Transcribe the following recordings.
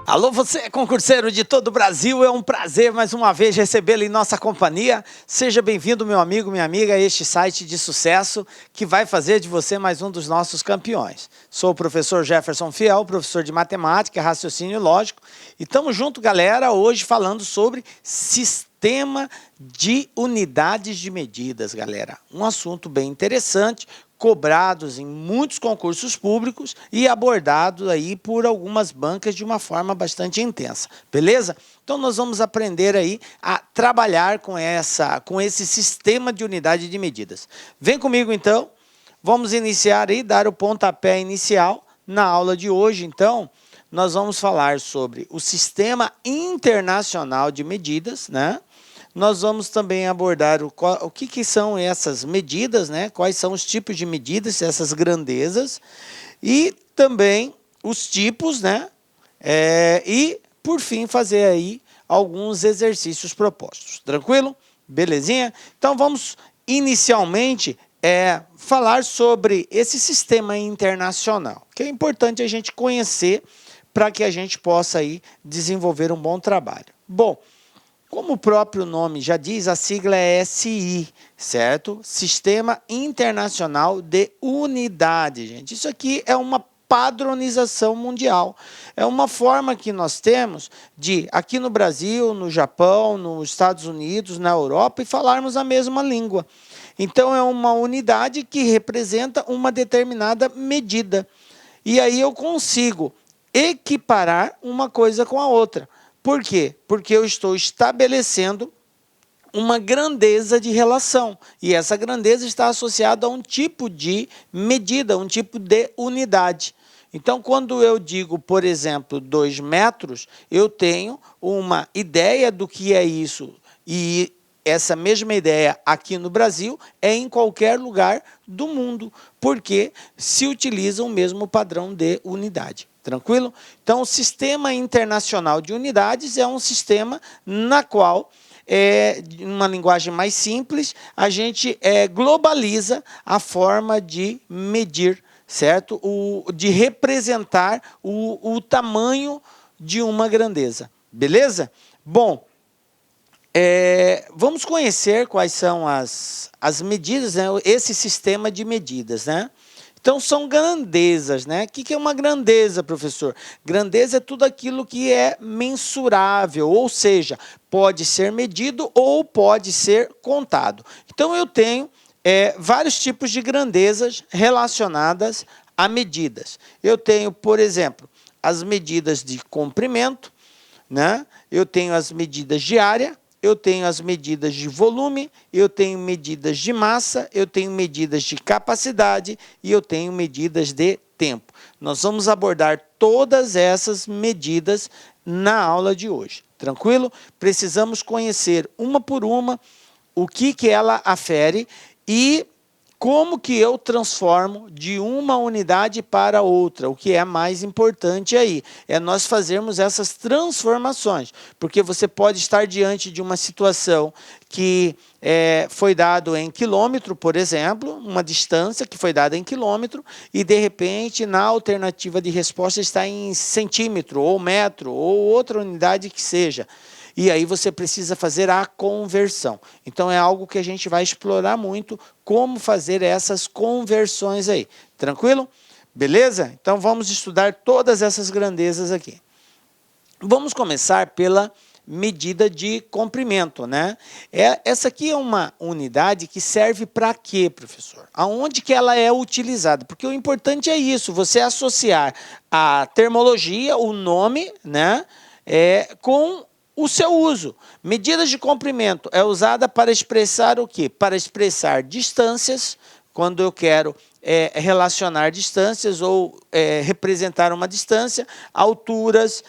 Alô, você concurseiro de todo o Brasil, é um prazer mais uma vez recebê-lo em nossa companhia. Seja bem-vindo, meu amigo, minha amiga, a este site de sucesso que vai fazer de você mais um dos nossos campeões. Sou o professor Jefferson Fiel, professor de matemática, raciocínio lógico, e estamos junto, galera, hoje falando sobre sistema de unidades de medidas, galera. Um assunto bem interessante, cobrados em muitos concursos públicos e abordados aí por algumas bancas de uma forma bastante intensa, beleza? Então nós vamos aprender aí a trabalhar com esse sistema de unidade de medidas. Vem comigo então, vamos iniciar aí, dar o pontapé inicial na aula de hoje. Então, nós vamos falar sobre o Sistema Internacional de Medidas, né? Nós vamos também abordar o que são essas medidas, né? Quais são os tipos de medidas, essas grandezas, e também os tipos, né? E, por fim, fazer aí alguns exercícios propostos. Tranquilo? Belezinha? Então, vamos inicialmente falar sobre esse sistema internacional, que é importante a gente conhecer para que a gente possa aí desenvolver um bom trabalho. Bom, como o próprio nome já diz, a sigla é SI, certo? Sistema Internacional de Unidade, gente. Isso aqui é uma padronização mundial. É uma forma que nós temos de, aqui no Brasil, no Japão, nos Estados Unidos, na Europa, e falarmos a mesma língua. Então, é uma unidade que representa uma determinada medida. E aí eu consigo equiparar uma coisa com a outra. Por quê? Porque eu estou estabelecendo uma grandeza de relação. E essa grandeza está associada a um tipo de medida, um tipo de unidade. Então, quando eu digo, por exemplo, 2 metros, eu tenho uma ideia do que é isso. E essa mesma ideia aqui no Brasil é em qualquer lugar do mundo, porque se utiliza o mesmo padrão de unidade. Tranquilo? Então, o Sistema Internacional de Unidades é um sistema na qual, uma linguagem mais simples, a gente globaliza a forma de medir, certo? De representar o tamanho de uma grandeza. Beleza? Bom, vamos conhecer quais são as medidas, né? Esse sistema de medidas, né? Então, são grandezas, né? O que é uma grandeza, professor? Grandeza é tudo aquilo que é mensurável, ou seja, pode ser medido ou pode ser contado. Então, eu tenho vários tipos de grandezas relacionadas a medidas. Eu tenho, por exemplo, as medidas de comprimento, né? Eu tenho as medidas de área, eu tenho as medidas de volume, eu tenho medidas de massa, eu tenho medidas de capacidade e eu tenho medidas de tempo. Nós vamos abordar todas essas medidas na aula de hoje. Tranquilo? Precisamos conhecer uma por uma o que ela afere e como que eu transformo de uma unidade para outra. O que é mais importante aí é nós fazermos essas transformações, porque você pode estar diante de uma situação que foi dado em quilômetro, por exemplo, uma distância que foi dada em quilômetro, e de repente na alternativa de resposta está em centímetro, ou metro, ou outra unidade que seja. E aí você precisa fazer a conversão. Então, é algo que a gente vai explorar muito, como fazer essas conversões aí. Tranquilo? Beleza? Então, vamos estudar todas essas grandezas aqui. Vamos começar pela medida de comprimento, né? Essa aqui é uma unidade que serve para quê, professor? Aonde que ela é utilizada? Porque o importante é isso, você associar a termologia, o nome, né? Com o seu uso. Medidas de comprimento é usada para expressar o quê? Para expressar distâncias, quando eu quero relacionar distâncias ou representar uma distância, alturas,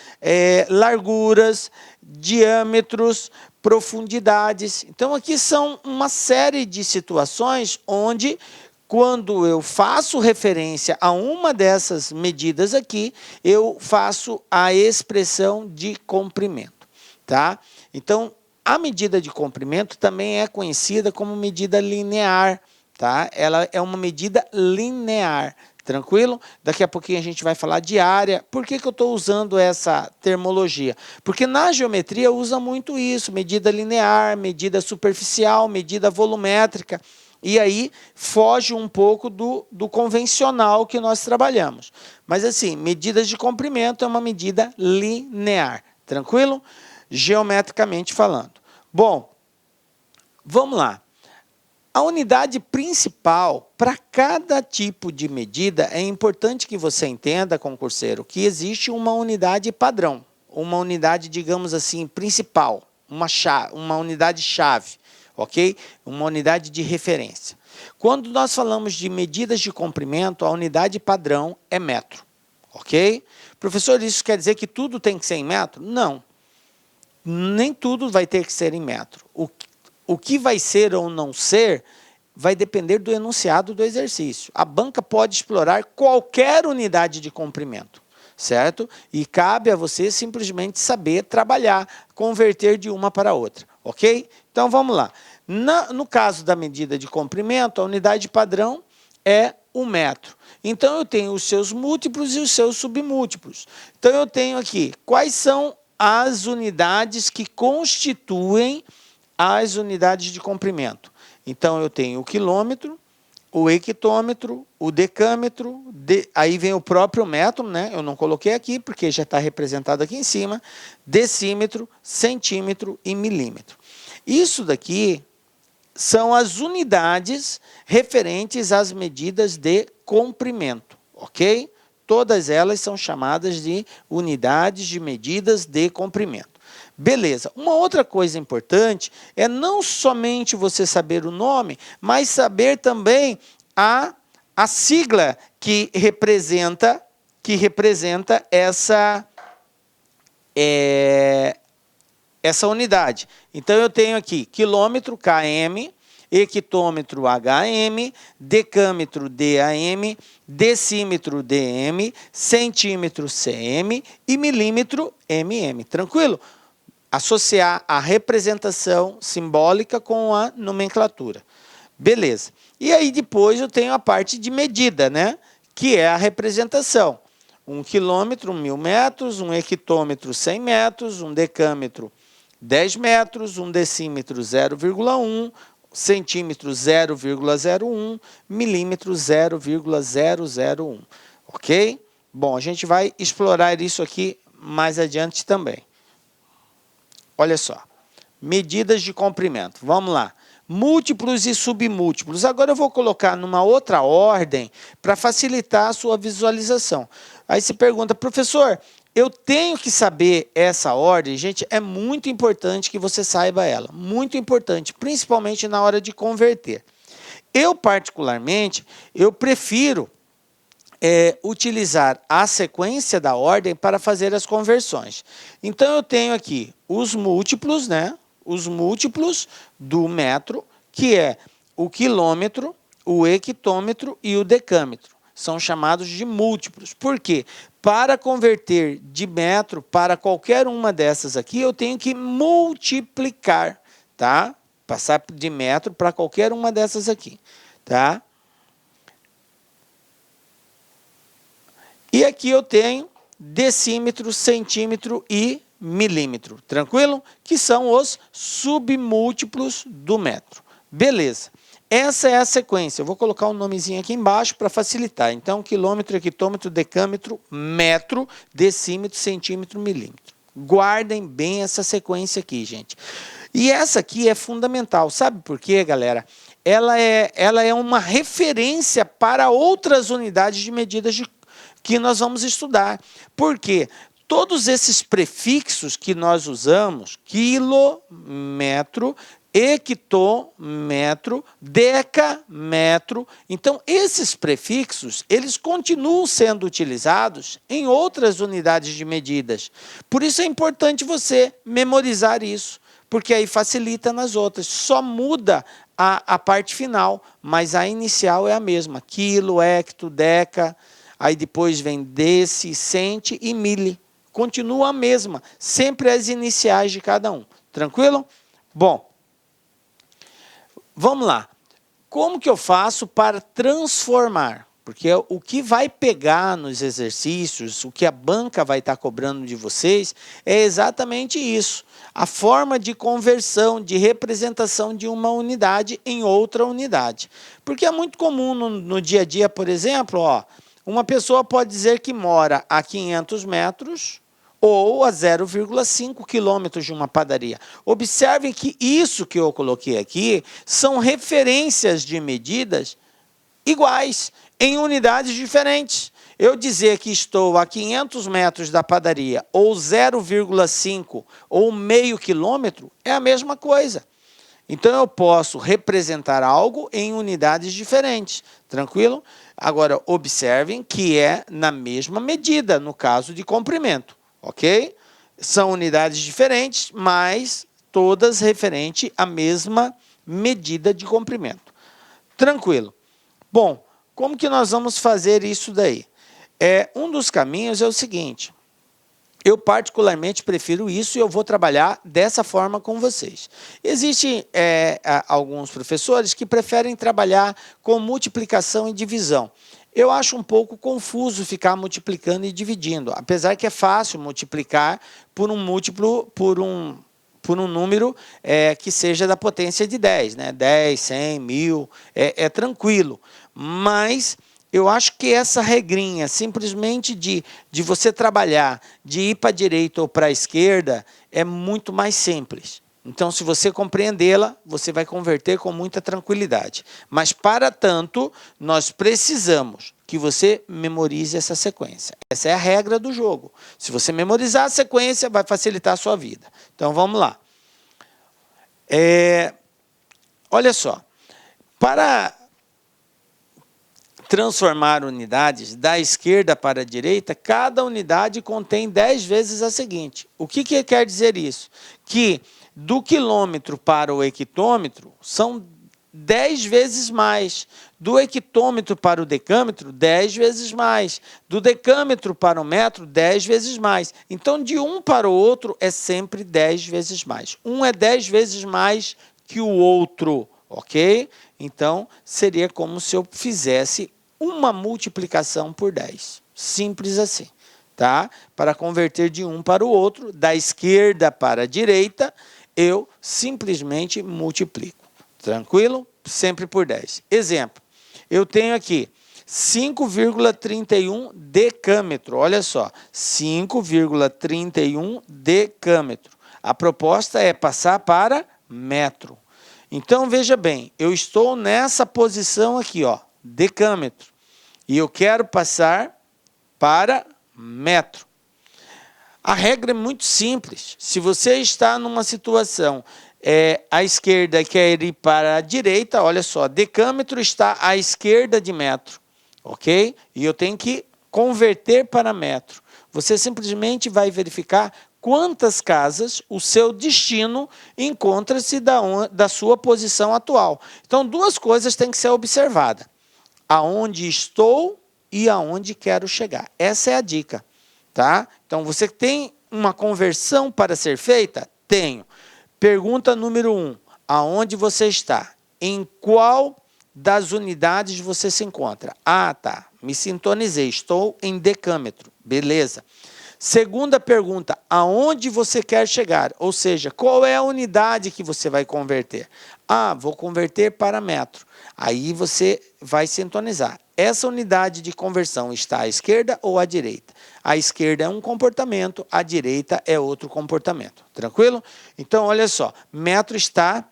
larguras, diâmetros, profundidades. Então, aqui são uma série de situações onde, quando eu faço referência a uma dessas medidas aqui, eu faço a expressão de comprimento. Tá? Então, a medida de comprimento também é conhecida como medida linear. Tá? Ela é uma medida linear. Tranquilo? Daqui a pouquinho a gente vai falar de área. Por que eu estou usando essa termologia? Porque na geometria usa muito isso, medida linear, medida superficial, medida volumétrica. E aí foge um pouco do convencional que nós trabalhamos. Mas assim, medidas de comprimento é uma medida linear. Tranquilo? Geometricamente falando. Bom, vamos lá. A unidade principal, para cada tipo de medida, é importante que você entenda, concurseiro, que existe uma unidade padrão, uma unidade, digamos assim, principal, uma unidade chave, ok? Uma unidade de referência. Quando nós falamos de medidas de comprimento, a unidade padrão é metro, ok? Professor, isso quer dizer que tudo tem que ser em metro? Não, nem tudo vai ter que ser em metro. O que vai ser ou não ser vai depender do enunciado do exercício. A banca pode explorar qualquer unidade de comprimento, certo? E cabe a você simplesmente saber trabalhar, converter de uma para outra, ok? Então vamos lá. No caso da medida de comprimento, a unidade padrão é o metro. Então eu tenho os seus múltiplos e os seus submúltiplos. Então eu tenho aqui quais são as unidades que constituem as unidades de comprimento. Então, eu tenho o quilômetro, o hectômetro, o decâmetro, aí vem o próprio metro, né? Eu não coloquei aqui, porque já está representado aqui em cima, decímetro, centímetro e milímetro. Isso daqui são as unidades referentes às medidas de comprimento, ok? Todas elas são chamadas de unidades de medidas de comprimento. Beleza. Uma outra coisa importante é não somente você saber o nome, mas saber também a sigla que representa essa unidade. Então, eu tenho aqui quilômetro, km, hectômetro, hm, decâmetro, dam, decímetro, dm, centímetro, cm e milímetro, mm. Tranquilo? Associar a representação simbólica com a nomenclatura. Beleza. E aí depois eu tenho a parte de medida, né? Que é a representação. 1 quilômetro, 1000 metros, 1 hectômetro, 100 metros, 1 decâmetro, 10 metros, 1 decímetro, 0,1, centímetro, 0,01, milímetro, 0,001. Ok? Bom, a gente vai explorar isso aqui mais adiante também. Olha só, medidas de comprimento. Vamos lá. Múltiplos e submúltiplos. Agora eu vou colocar numa outra ordem para facilitar a sua visualização. Aí você pergunta, professor, eu tenho que saber essa ordem? Gente, é muito importante que você saiba ela. Muito importante, principalmente na hora de converter. Eu, particularmente, eu prefiro utilizar a sequência da ordem para fazer as conversões. Então, eu tenho aqui os múltiplos, né? Os múltiplos do metro, que é o quilômetro, o hectômetro e o decâmetro. São chamados de múltiplos. Por quê? Para converter de metro para qualquer uma dessas aqui, eu tenho que multiplicar, tá? Passar de metro para qualquer uma dessas aqui, tá? E aqui eu tenho decímetro, centímetro e milímetro, tranquilo? Que são os submúltiplos do metro. Beleza. Essa é a sequência. Eu vou colocar um nomezinho aqui embaixo para facilitar. Então, quilômetro, hectômetro, decâmetro, metro, decímetro, centímetro, milímetro. Guardem bem essa sequência aqui, gente. E essa aqui é fundamental. Sabe por quê, galera? Ela é uma referência para outras unidades de medidas que nós vamos estudar. Por quê? Todos esses prefixos que nós usamos, quilômetro, hectômetro, decâmetro, então esses prefixos, eles continuam sendo utilizados em outras unidades de medidas. Por isso é importante você memorizar isso, porque aí facilita nas outras. Só muda a parte final, mas a inicial é a mesma. Quilo, hecto, deca, aí depois vem deci, centi e mili. Continua a mesma, sempre as iniciais de cada um. Tranquilo? Bom, vamos lá. Como que eu faço para transformar? Porque o que vai pegar nos exercícios, o que a banca vai estar cobrando de vocês, é exatamente isso. A forma de conversão, de representação de uma unidade em outra unidade. Porque é muito comum no dia a dia, por exemplo, ó, uma pessoa pode dizer que mora a 500 metros ou a 0,5 quilômetros de uma padaria. Observem que isso que eu coloquei aqui são referências de medidas iguais, em unidades diferentes. Eu dizer que estou a 500 metros da padaria, ou 0,5 ou meio quilômetro, é a mesma coisa. Então, eu posso representar algo em unidades diferentes, tranquilo? Agora, observem que é na mesma medida, no caso de comprimento, ok? São unidades diferentes, mas todas referentes à mesma medida de comprimento. Tranquilo. Bom, como que nós vamos fazer isso daí? Um dos caminhos é o seguinte, eu particularmente prefiro isso e eu vou trabalhar dessa forma com vocês. Existem alguns professores que preferem trabalhar com multiplicação e divisão. Eu acho um pouco confuso ficar multiplicando e dividindo, apesar que é fácil multiplicar por um múltiplo, por um número que seja da potência de 10, né? 10, 100, 1000, é tranquilo. Mas eu acho que essa regrinha, simplesmente de você trabalhar, de ir para a direita ou para a esquerda, é muito mais simples. Então, se você compreendê-la, você vai converter com muita tranquilidade. Mas, para tanto, nós precisamos que você memorize essa sequência. Essa é a regra do jogo. Se você memorizar a sequência, vai facilitar a sua vida. Então, vamos lá. Olha só. Para transformar unidades da esquerda para a direita, cada unidade contém 10 vezes a seguinte. O que quer dizer isso? Que do quilômetro para o hectômetro são 10 vezes mais. Do hectômetro para o decâmetro, 10 vezes mais. Do decâmetro para o metro, 10 vezes mais. Então, de um para o outro é sempre 10 vezes mais. Um é 10 vezes mais que o outro, ok? Então, seria como se eu fizesse uma multiplicação por 10. Simples assim, tá? Para converter de um para o outro, da esquerda para a direita, eu simplesmente multiplico. Tranquilo? Sempre por 10. Exemplo, eu tenho aqui 5,31 decâmetro. Olha só, 5,31 decâmetro. A proposta é passar para metro. Então, veja bem, eu estou nessa posição aqui, ó, decâmetro, e eu quero passar para metro. A regra é muito simples. Se você está numa situação à esquerda e quer ir para a direita, olha só, decâmetro está à esquerda de metro, ok? E eu tenho que converter para metro. Você simplesmente vai verificar quantas casas o seu destino encontra-se da sua posição atual. Então, duas coisas têm que ser observadas. Aonde estou e aonde quero chegar. Essa é a dica, tá? Então, você tem uma conversão para ser feita? Tenho. Pergunta número 1. Aonde você está? Em qual das unidades você se encontra? Ah, tá. Me sintonizei. Estou em decâmetro. Beleza. Segunda pergunta, aonde você quer chegar? Ou seja, qual é a unidade que você vai converter? Ah, vou converter para metro. Aí você vai sintonizar. Essa unidade de conversão está à esquerda ou à direita? A esquerda é um comportamento, a direita é outro comportamento. Tranquilo? Então, olha só, metro está,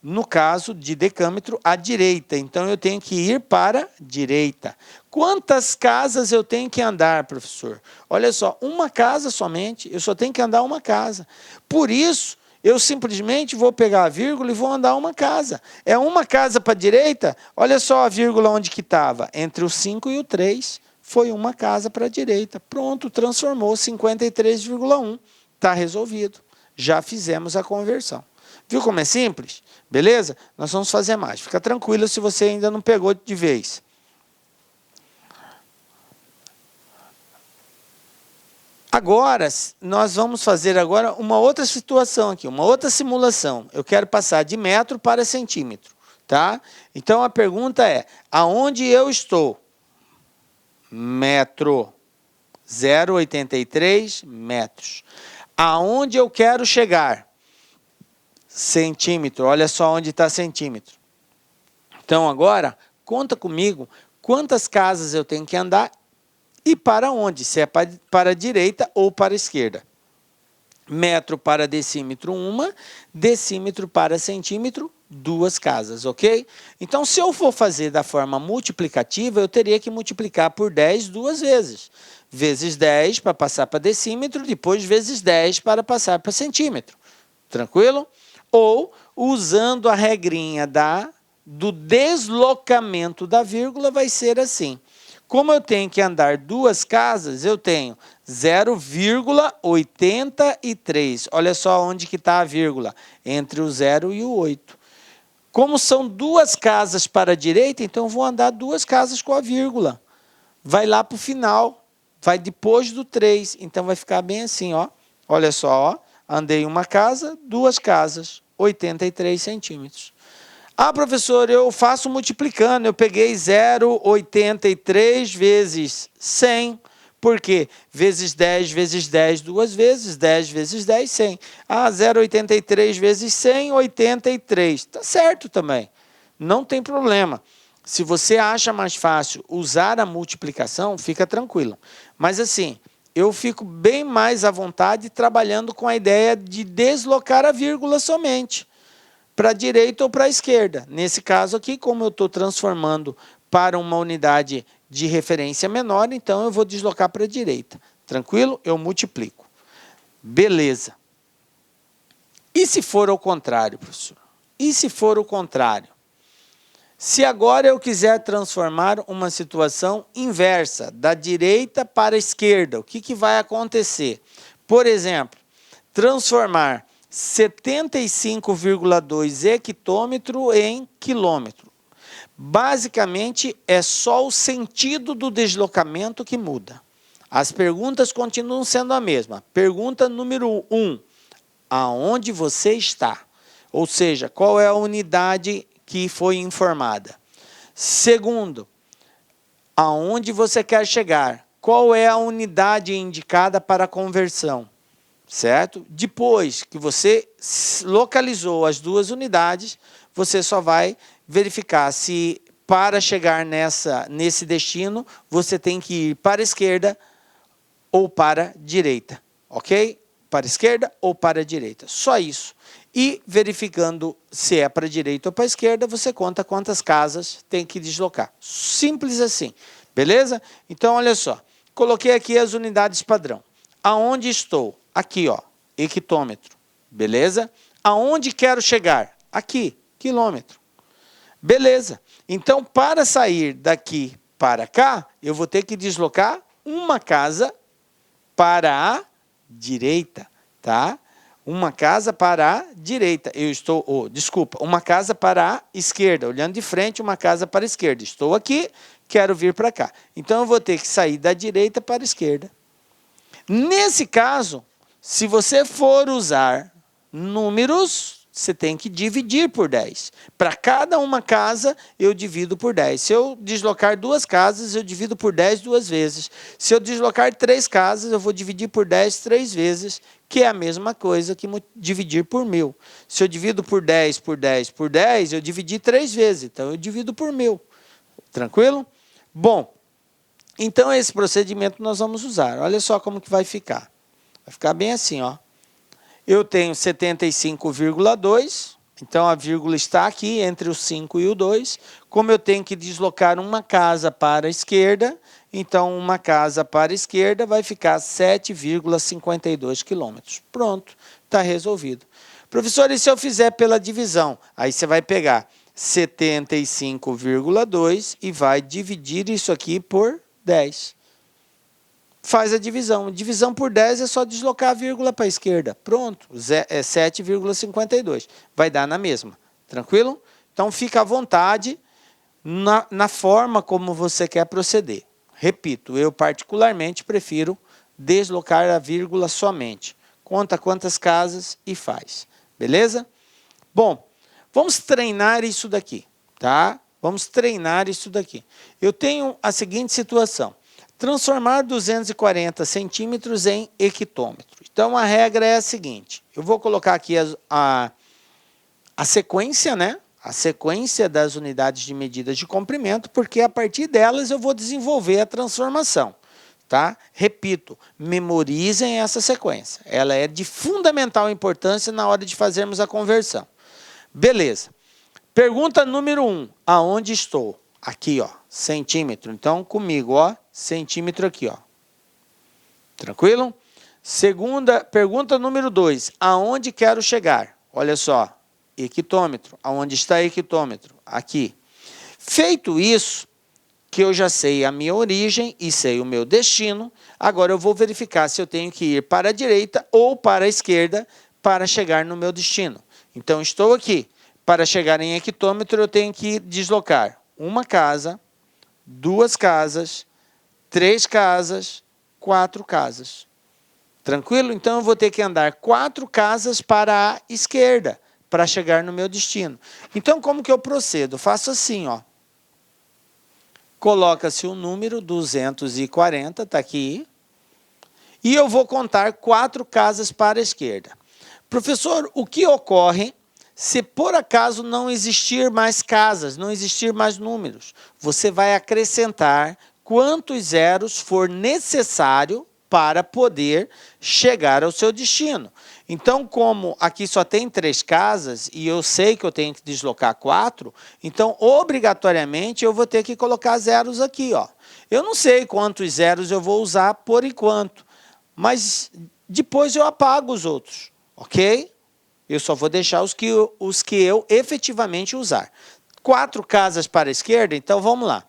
no caso de decâmetro, à direita. Então, eu tenho que ir para a direita. Quantas casas eu tenho que andar, professor? Olha só, uma casa somente, eu só tenho que andar uma casa. Por isso, eu simplesmente vou pegar a vírgula e vou andar uma casa. É uma casa para a direita, olha só a vírgula onde que estava, entre o 5 e o 3, foi uma casa para a direita. Pronto, transformou 53,1, está resolvido. Já fizemos a conversão. Viu como é simples? Beleza? Nós vamos fazer mais. Fica tranquilo se você ainda não pegou de vez. Agora, nós vamos fazer agora uma outra situação aqui, uma outra simulação. Eu quero passar de metro para centímetro, tá? Então, a pergunta é, aonde eu estou? metro. 0,83 metros. Aonde eu quero chegar? Centímetro. Olha só onde está centímetro. Então, agora, conta comigo quantas casas eu tenho que andar e para onde, se é para a direita ou para a esquerda. Metro para decímetro, 1. Decímetro para centímetro, 2 casas, ok? Então, se eu for fazer da forma multiplicativa, eu teria que multiplicar por 10 2 vezes. Vezes 10 para passar para decímetro, depois vezes 10 para passar para centímetro. Tranquilo? Ou, usando a regrinha do deslocamento da vírgula, vai ser assim. Como eu tenho que andar 2 casas, eu tenho 0,83. Olha só onde que está a vírgula, entre o 0 e o 8. Como são 2 casas para a direita, então eu vou andar 2 casas com a vírgula. Vai lá para o final, vai depois do 3. Então vai ficar bem assim, ó. Olha só, ó. Andei 1 casa, 2 casas, 83 centímetros. Ah, professor, eu faço multiplicando. Eu peguei 0,83 vezes 100. Por quê? Vezes 10 vezes 10 2 vezes, 10 vezes 10, 100. Ah, 0,83 vezes 100, 83. Está certo também. Não tem problema. Se você acha mais fácil usar a multiplicação, fica tranquilo. Mas assim, eu fico bem mais à vontade trabalhando com a ideia de deslocar a vírgula somente, para a direita ou para a esquerda. Nesse caso aqui, como eu estou transformando para uma unidade de referência menor, então eu vou deslocar para a direita. Tranquilo? Eu multiplico. Beleza. E se for ao contrário, professor? E se for o contrário? Se agora eu quiser transformar uma situação inversa, da direita para a esquerda, o que vai acontecer? Por exemplo, transformar 75,2 hectômetro em quilômetro. Basicamente, é só o sentido do deslocamento que muda. As perguntas continuam sendo a mesma. Pergunta número 1. Aonde você está? Ou seja, qual é a unidade que foi informada? Segundo, aonde você quer chegar? Qual é a unidade indicada para a conversão? Certo? Depois que você localizou as 2 unidades, você só vai verificar se para chegar nesse destino, você tem que ir para a esquerda ou para a direita, ok? Para a esquerda ou para a direita, só isso. E verificando se é para a direita ou para a esquerda, você conta quantas casas tem que deslocar. Simples assim, beleza? Então, olha só, coloquei aqui as unidades padrão. Aonde estou? Aqui, ó, hectômetro, beleza? Aonde quero chegar? Aqui, quilômetro. Beleza. Então, para sair daqui para cá, eu vou ter que deslocar 1 casa para a direita, tá? 1 casa para a direita. Eu estou, desculpa, 1 casa para a esquerda. Olhando de frente, 1 casa para a esquerda. Estou aqui, quero vir para cá. Então, eu vou ter que sair da direita para a esquerda. Nesse caso, se você for usar números, você tem que dividir por 10. Para cada 1 casa, eu divido por 10. Se eu deslocar 2 casas, eu divido por 10 2 vezes. Se eu deslocar 3 casas, eu vou dividir por 10 3 vezes, que é a mesma coisa que dividir por 1000. Se eu divido por 10, por 10, por 10, eu dividi 3 vezes. Então, eu divido por 1000. Tranquilo? Bom, então esse procedimento nós vamos usar. Olha só como que vai ficar. Vai ficar bem assim, ó. Eu tenho 75,2, então a vírgula está aqui entre o 5 e o 2. Como eu tenho que deslocar 1 casa para a esquerda, então 1 casa para a esquerda vai ficar 7,52 quilômetros. Pronto, está resolvido. Professor, e se eu fizer pela divisão? Aí você vai pegar 75,2 e vai dividir isso aqui por 10. Faz a divisão. Divisão por 10 é só deslocar a vírgula para a esquerda. Pronto, é 7,52. Vai dar na mesma. Tranquilo? Então, fica à vontade na forma como você quer proceder. Repito, eu particularmente prefiro deslocar a vírgula somente. Conta quantas casas e faz. Beleza? Bom, vamos treinar isso daqui, tá? Vamos treinar isso daqui. Eu tenho a seguinte situação. Transformar 240 centímetros em hectômetro. Então, a regra é a seguinte. Eu vou colocar aqui a sequência, né? A sequência das unidades de medida de comprimento, porque a partir delas eu vou desenvolver a transformação. Tá? Repito, memorizem essa sequência. Ela é de fundamental importância na hora de fazermos a conversão. Beleza. Pergunta número 1. Aonde estou? Aqui, ó, centímetro. Então, comigo, ó, centímetro aqui, ó. Tranquilo? Pergunta número 2. Aonde quero chegar? Olha só, hectômetro. Aonde está hectômetro? Aqui. Feito isso, que eu já sei a minha origem e sei o meu destino, agora eu vou verificar se eu tenho que ir para a direita ou para a esquerda para chegar no meu destino. Então, estou aqui. Para chegar em hectômetro, eu tenho que deslocar uma casa, 2 casas, 3 casas, 4 casas. Tranquilo? Então, eu vou ter que andar 4 casas para a esquerda para chegar no meu destino. Então, como que eu procedo? Faço assim, ó. Coloca-se o número 240, está aqui, e eu vou contar 4 casas para a esquerda. Professor, o que ocorre se por acaso não existir mais casas, não existir mais números? Você vai acrescentar quantos zeros for necessário para poder chegar ao seu destino. Então, como aqui só tem 3 casas e eu sei que eu tenho que deslocar 4, então, obrigatoriamente, eu vou ter que colocar zeros aqui, ó. Eu não sei quantos zeros eu vou usar por enquanto, mas depois eu apago os outros, ok? Eu só vou deixar os que eu efetivamente usar. 4 casas para a esquerda, então vamos lá.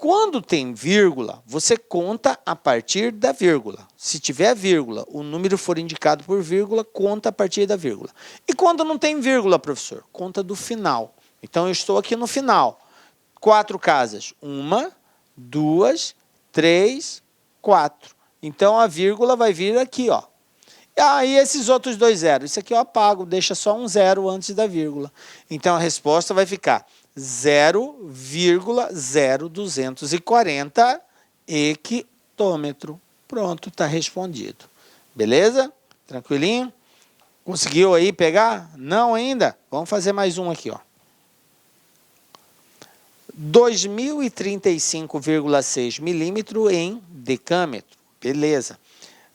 Quando tem vírgula, você conta a partir da vírgula. Se tiver vírgula, o número for indicado por vírgula, conta a partir da vírgula. E quando não tem vírgula, professor? Conta do final. Então, eu estou aqui no final. 4 casas. 1, 2, 3, 4. Então, a vírgula vai vir aqui, ó. E esses outros 2 zeros? Isso aqui eu apago, deixa só um zero antes da vírgula. Então, a resposta vai ficar 0,0240 hectômetro. Pronto, está respondido. Beleza? Tranquilinho? Conseguiu aí pegar? Não ainda? Vamos fazer mais um aqui, ó. 2035,6 milímetros em decâmetro. Beleza.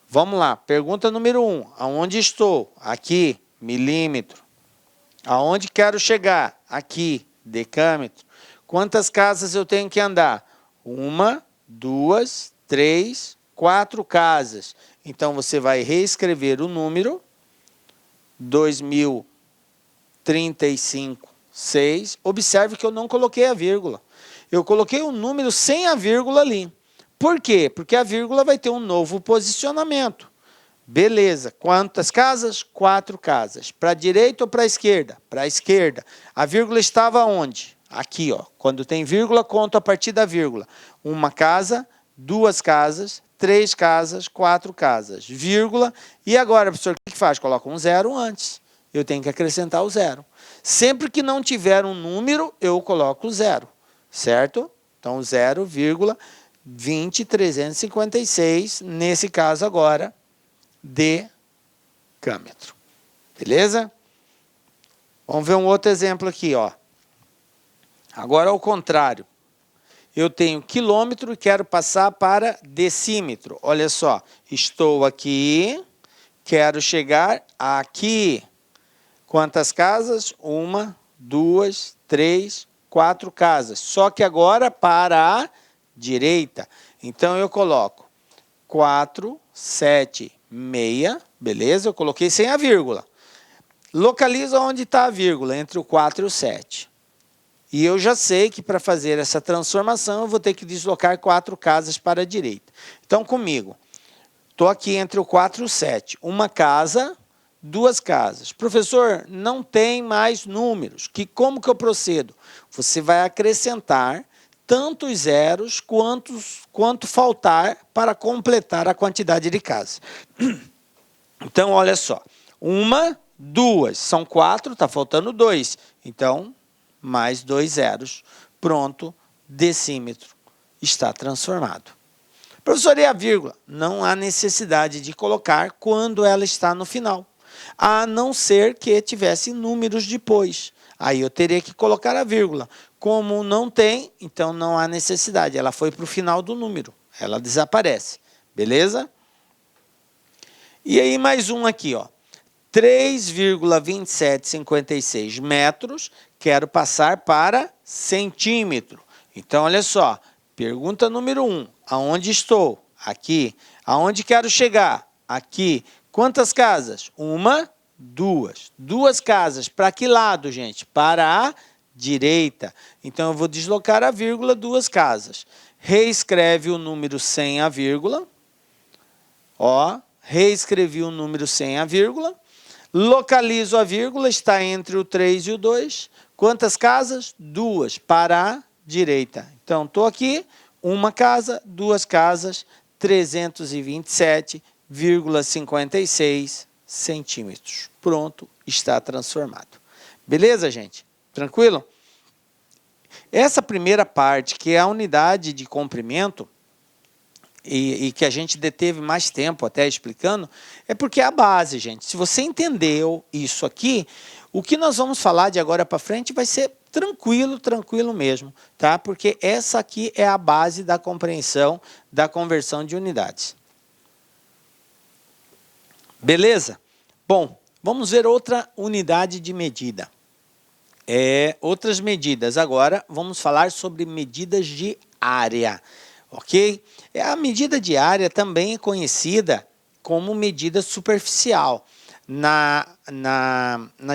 Vamos lá. Pergunta número 1. Aonde estou? Aqui, milímetro. Aonde quero chegar? Aqui, decâmetro. Quantas casas eu tenho que andar? 1, 2, 3, 4 casas. Então, você vai reescrever o número 2035,6. Observe que eu não coloquei a vírgula. Eu coloquei o número sem a vírgula ali. Por quê? Porque a vírgula vai ter um novo posicionamento. Beleza. Quantas casas? 4 casas. Para a direita ou para a esquerda? Para a esquerda. A vírgula estava onde? Aqui, ó. Quando tem vírgula, conto a partir da vírgula. 1 casa, 2 casas, 3 casas, 4 casas. Vírgula. E agora, professor, o que faz? Coloca um zero antes. Eu tenho que acrescentar o zero. Sempre que não tiver um número, eu coloco o zero. Certo? Então, 0,20356, nesse caso agora, decâmetro. Beleza? Vamos ver um outro exemplo aqui, ó. Agora ao contrário. Eu tenho quilômetro e quero passar para decímetro. Olha só, estou aqui, quero chegar aqui. Quantas casas? 1, 2, 3, 4 casas. Só que agora para a direita. Então, eu coloco 4, 7, 6, beleza? Eu coloquei sem a vírgula. Localiza onde está a vírgula, entre o 4 e o 7. E eu já sei que para fazer essa transformação, eu vou ter que deslocar 4 casas para a direita. Então, comigo, estou aqui entre o 4 e o 7. Uma casa, 2 casas. Professor, não tem mais números. Como que eu procedo? Você vai acrescentar tantos zeros quanto faltar para completar a quantidade de casas. Então, olha só. 1, 2, são 4, está faltando 2. Então, mais 2 zeros. Pronto, decímetro está transformado. Professor, e a vírgula? Não há necessidade de colocar quando ela está no final, a não ser que tivesse números depois. Aí eu teria que colocar a vírgula. Como não tem, então não há necessidade. Ela foi para o final do número, ela desaparece. Beleza? E aí mais um aqui, ó. 3,2756 metros, quero passar para centímetro. Então, olha só, pergunta número 1, aonde estou? Aqui. Aonde quero chegar? Aqui. Quantas casas? Uma, duas. Duas casas. Para que lado, gente? Para a direita. Então, eu vou deslocar a vírgula, duas casas. Reescreve o número sem a vírgula. Ó, reescrevi o número sem a vírgula. Localizo a vírgula, está entre o 3 e o 2. Quantas casas? Duas, para a direita. Então, estou aqui, uma casa, duas casas, 327,56 centímetros. Pronto, está transformado. Beleza, gente? Tranquilo? Essa primeira parte, que é a unidade de comprimento, e que a gente deteve mais tempo até explicando, é porque é a base, gente. Se você entendeu isso aqui, o que nós vamos falar de agora para frente vai ser tranquilo, tranquilo mesmo, tá? Porque essa aqui é a base da compreensão da conversão de unidades. Beleza? Bom, vamos ver outra unidade de medida. Outras medidas. Agora, vamos falar sobre medidas de área. Ok? A medida de área também é conhecida como medida superficial. Na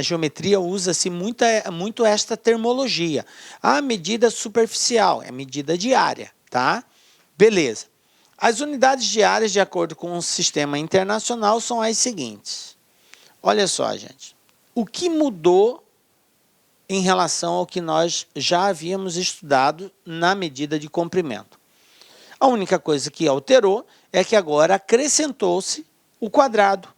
geometria usa-se muito esta termologia. A medida superficial é medida de área, tá? Beleza. As unidades de área, de acordo com o sistema internacional, são as seguintes. Olha só, gente. O que mudou em relação ao que nós já havíamos estudado na medida de comprimento? A única coisa que alterou é que agora acrescentou-se o quadrado.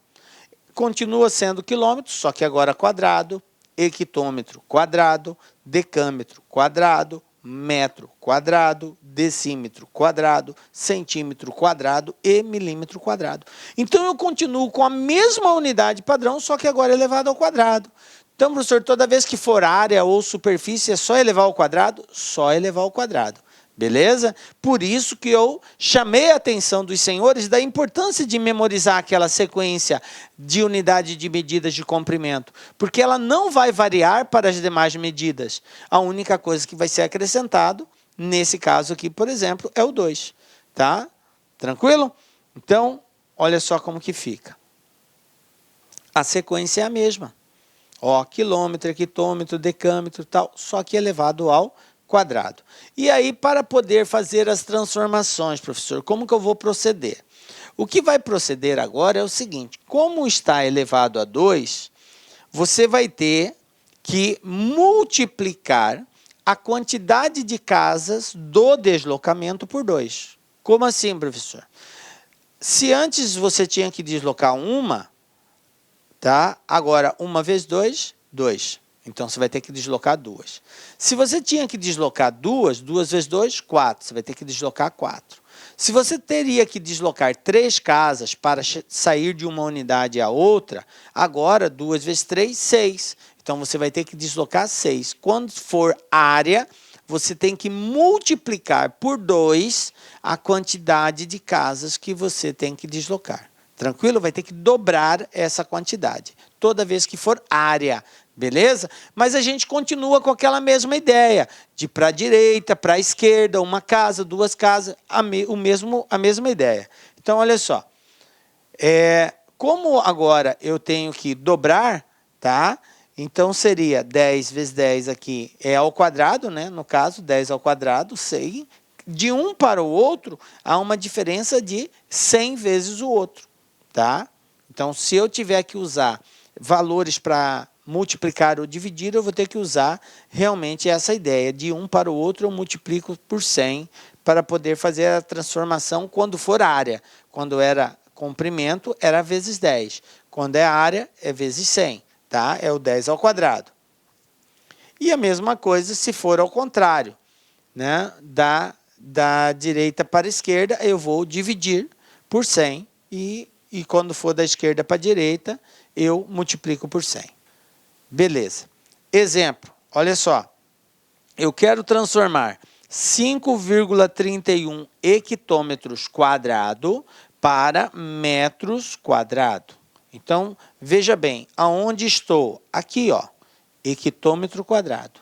Continua sendo quilômetro, só que agora quadrado, hectômetro quadrado, decâmetro quadrado, metro quadrado, decímetro quadrado, centímetro quadrado e milímetro quadrado. Então, eu continuo com a mesma unidade padrão, só que agora elevado ao quadrado. Então, professor, toda vez que for área ou superfície, é só elevar ao quadrado? Só elevar ao quadrado. Beleza? Por isso que eu chamei a atenção dos senhores da importância de memorizar aquela sequência de unidade de medidas de comprimento, porque ela não vai variar para as demais medidas. A única coisa que vai ser acrescentado, nesse caso aqui, por exemplo, é o 2. Tá? Tranquilo? Então, olha só como que fica. A sequência é a mesma. Ó, quilômetro, hectômetro, decâmetro, tal, só que elevado ao quadrado. E aí, para poder fazer as transformações, professor, como que eu vou proceder? O que vai proceder agora é o seguinte, como está elevado a 2, você vai ter que multiplicar a quantidade de casas do deslocamento por 2. Como assim, professor? Se antes você tinha que deslocar uma, tá? Agora, 1 vezes 2, 2. Então, você vai ter que deslocar 2. Se você tinha que deslocar 2, 2 vezes 2, 4. Você vai ter que deslocar 4. Se você teria que deslocar 3 casas para sair de uma unidade a outra, agora 2 vezes 3, 6. Então, você vai ter que deslocar 6. Quando for área, você tem que multiplicar por 2 a quantidade de casas que você tem que deslocar. Tranquilo? Vai ter que dobrar essa quantidade, toda vez que for área. Beleza? Mas a gente continua com aquela mesma ideia, de para a direita, para a esquerda, uma casa, duas casas, a mesma ideia. Então, olha só. Como agora eu tenho que dobrar, tá? Então, seria 10 vezes 10 aqui é ao quadrado, né? No caso, 10 ao quadrado, 100. De um para o outro, há uma diferença de 100 vezes o outro, tá? Então, se eu tiver que usar valores para multiplicar ou dividir, eu vou ter que usar realmente essa ideia. De um para o outro, eu multiplico por 100 para poder fazer a transformação quando for área. Quando era comprimento, era vezes 10. Quando é área, é vezes 100. Tá? É o 10 ao quadrado. E a mesma coisa se for ao contrário, né? da direita para a esquerda, eu vou dividir por 100 e quando for da esquerda para a direita, eu multiplico por 100. Beleza. Exemplo, olha só. Eu quero transformar 5,31 hectômetros quadrados para metros quadrados. Então, veja bem, aonde estou? Aqui, ó, hectômetro quadrado.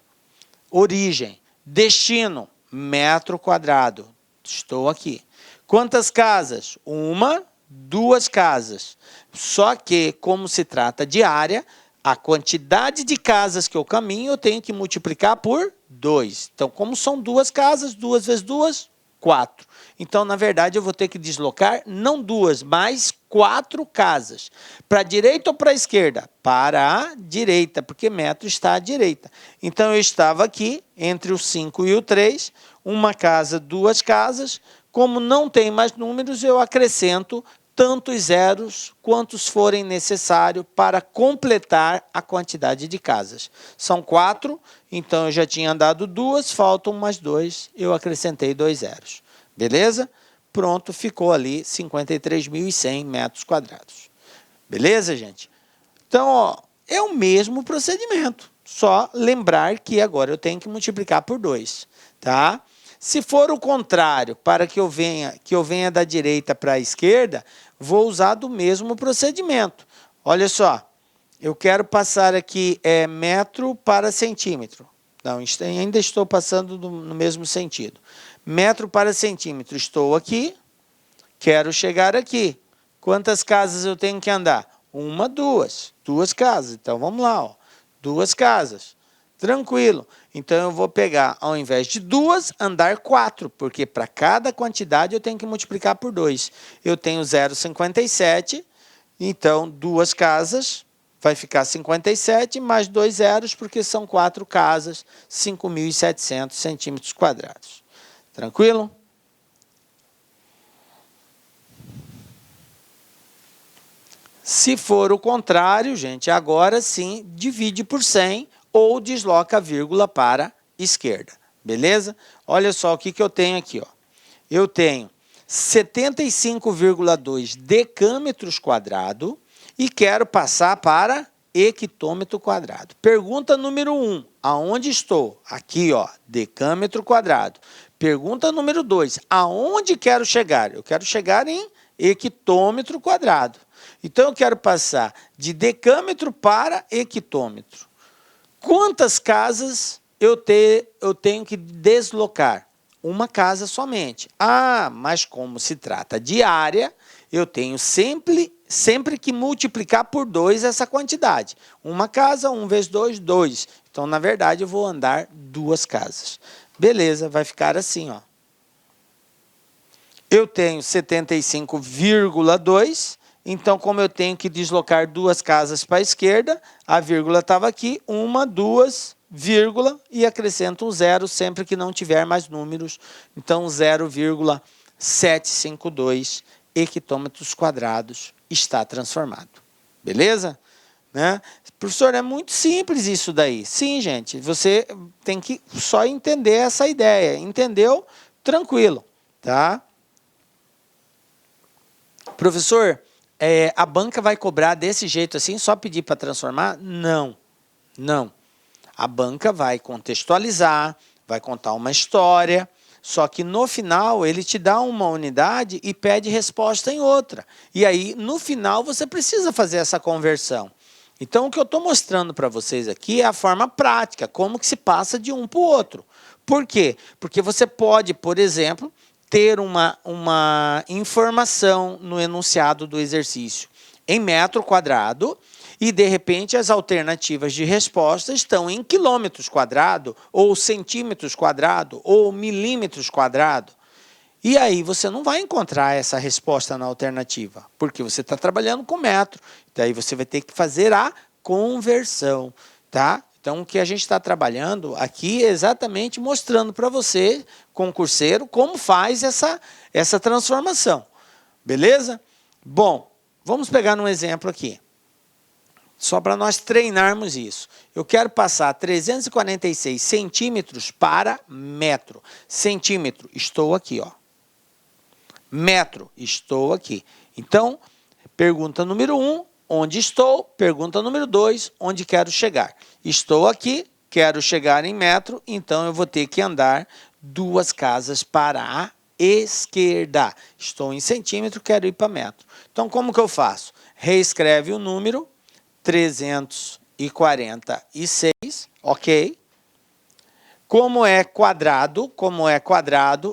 Origem, destino, metro quadrado. Estou aqui. Quantas casas? 1, 2 casas. Só que, como se trata de área, a quantidade de casas que eu caminho, eu tenho que multiplicar por 2. Então, como são 2 casas, 2 vezes 2, 4. Então, na verdade, eu vou ter que deslocar não 2, mas 4 casas. Para a direita ou para a esquerda? Para a direita, porque metro está à direita. Então, eu estava aqui, entre o 5 e o 3, uma casa, 2 casas. Como não tem mais números, eu acrescento tantos zeros quantos forem necessários para completar a quantidade de casas. São 4, então eu já tinha dado 2, faltam mais 2, eu acrescentei 2 zeros. Beleza? Pronto, ficou ali 53.100 metros quadrados. Beleza, gente? Então, ó, é o mesmo procedimento, só lembrar que agora eu tenho que multiplicar por 2, tá? Se for o contrário, para que eu venha da direita para a esquerda, vou usar do mesmo procedimento. Olha só, eu quero passar aqui metro para centímetro. Não, ainda estou passando no mesmo sentido. Metro para centímetro, estou aqui, quero chegar aqui. Quantas casas eu tenho que andar? 1, 2. 2 casas. Então, vamos lá, ó. 2 casas. Tranquilo. Então, eu vou pegar, ao invés de 2, andar 4, porque para cada quantidade eu tenho que multiplicar por 2. Eu tenho 0,57, então 2 casas vai ficar 57, mais 2 zeros, porque são 4 casas, 5.700 centímetros quadrados. Tranquilo? Se for o contrário, gente, agora sim, divide por 100 ou desloca a vírgula para a esquerda. Beleza? Olha só o que eu tenho aqui, ó. Eu tenho 75,2 decâmetros quadrados e quero passar para hectômetro quadrado. Pergunta número 1, aonde estou? Aqui, ó, decâmetro quadrado. Pergunta número 2, aonde quero chegar? Eu quero chegar em hectômetro quadrado. Então, eu quero passar de decâmetro para hectômetro. Quantas casas eu tenho que deslocar? Uma casa somente. Ah, mas como se trata de área, eu tenho sempre que multiplicar por 2 essa quantidade. Uma casa, 1 vezes 2, 2. Então, na verdade, eu vou andar 2 casas. Beleza, vai ficar assim, ó. Eu tenho 75,2, então, como eu tenho que deslocar 2 casas para a esquerda, a vírgula estava aqui, 1, 2, vírgula, e acrescento um zero sempre que não tiver mais números. Então, 0,752 hectômetros quadrados está transformado. Beleza? Né? Professor, é muito simples isso daí. Sim, gente, você tem que só entender essa ideia. Entendeu? Tranquilo, tá? Professor, a banca vai cobrar desse jeito assim, só pedir para transformar? Não, não. A banca vai contextualizar, vai contar uma história, só que no final ele te dá uma unidade e pede resposta em outra. E aí, no final, você precisa fazer essa conversão. Então, o que eu estou mostrando para vocês aqui é a forma prática, como que se passa de um para o outro. Por quê? Porque você pode, por exemplo, ter uma informação no enunciado do exercício em metro quadrado e, de repente, as alternativas de resposta estão em quilômetros quadrados, ou centímetros quadrados, ou milímetros quadrados. E aí você não vai encontrar essa resposta na alternativa, porque você está trabalhando com metro. Daí você vai ter que fazer a conversão, tá? Então, o que a gente está trabalhando aqui é exatamente mostrando para você, concurseiro, como faz essa transformação. Beleza? Bom, vamos pegar um exemplo aqui. Só para nós treinarmos isso. Eu quero passar 346 centímetros para metro. Centímetro, estou aqui, ó. Metro, estou aqui. Então, pergunta número 1, onde estou? Pergunta número 2, onde quero chegar? Estou aqui, quero chegar em metro, então eu vou ter que andar 2 casas para a esquerda. Estou em centímetro, quero ir para metro. Então, como que eu faço? Reescreve o número 346, ok? Como é quadrado,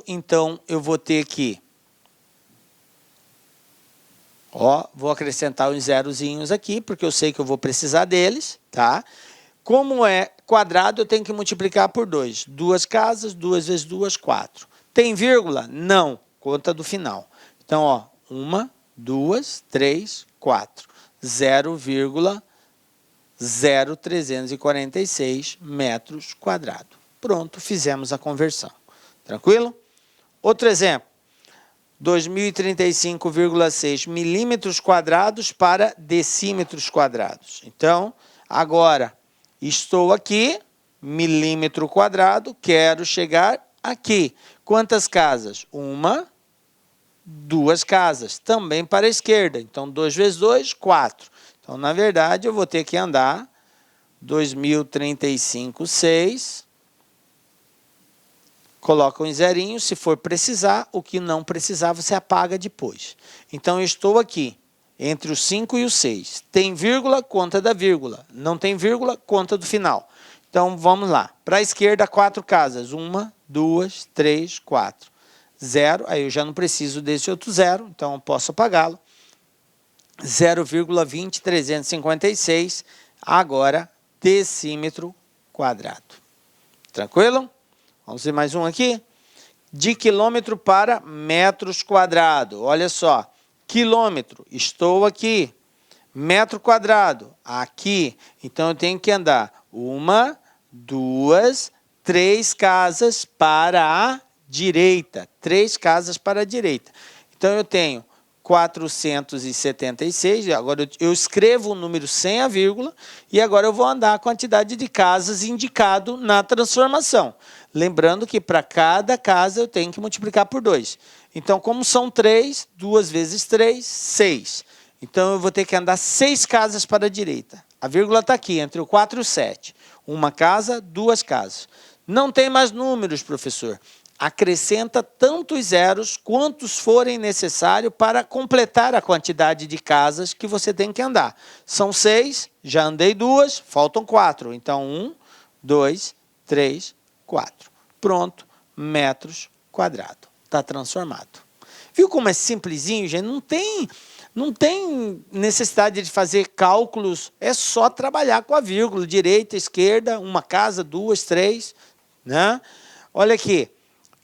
então eu vou ter que, ó, vou acrescentar uns zerozinhos aqui, porque eu sei que eu vou precisar deles, tá? Como é quadrado, eu tenho que multiplicar por 2. 2 casas, 2 vezes 2, 4. Tem vírgula? Não, conta do final. Então, ó, 1, 2, 3, 4. 0,0346 metros quadrados. Pronto, fizemos a conversão. Tranquilo? Outro exemplo. 2035,6 milímetros quadrados para decímetros quadrados. Então, agora, estou aqui, milímetro quadrado, quero chegar aqui. Quantas casas? 1, 2 casas, também para a esquerda. Então, 2 vezes 2, 4. Então, na verdade, eu vou ter que andar 2035,6. Coloca um zerinho, se for precisar. O que não precisar, você apaga depois. Então, eu estou aqui, entre o 5 e o 6. Tem vírgula, conta da vírgula. Não tem vírgula, conta do final. Então, vamos lá. Para a esquerda, 4 casas. 1, 2, 3, 4. 0, aí eu já não preciso desse outro zero, então eu posso apagá-lo. 0,20356, agora decímetro quadrado. Tranquilo? Vamos ver mais um aqui. De quilômetro para metros quadrados. Olha só, quilômetro, estou aqui. Metro quadrado, aqui. Então eu tenho que andar 1, 2, 3 casas para a direita, 3 casas para a direita. Então, eu tenho 476, agora eu escrevo o número sem a vírgula, e agora eu vou andar a quantidade de casas indicado na transformação. Lembrando que para cada casa eu tenho que multiplicar por 2. Então, como são 3, 2 vezes 3, 6. Então, eu vou ter que andar 6 casas para a direita. A vírgula está aqui, entre o 4 e o 7. 1 casa, 2 casas. Não tem mais números, professor. Acrescenta tantos zeros quantos forem necessários para completar a quantidade de casas que você tem que andar. São 6, já andei 2, faltam 4. Então, 1, 2, 3, 4. Pronto, metros quadrados. Está transformado. Viu como é simplesinho, gente? Não tem necessidade de fazer cálculos, é só trabalhar com a vírgula, direita, esquerda, 1 casa, 2, 3, né? Olha aqui.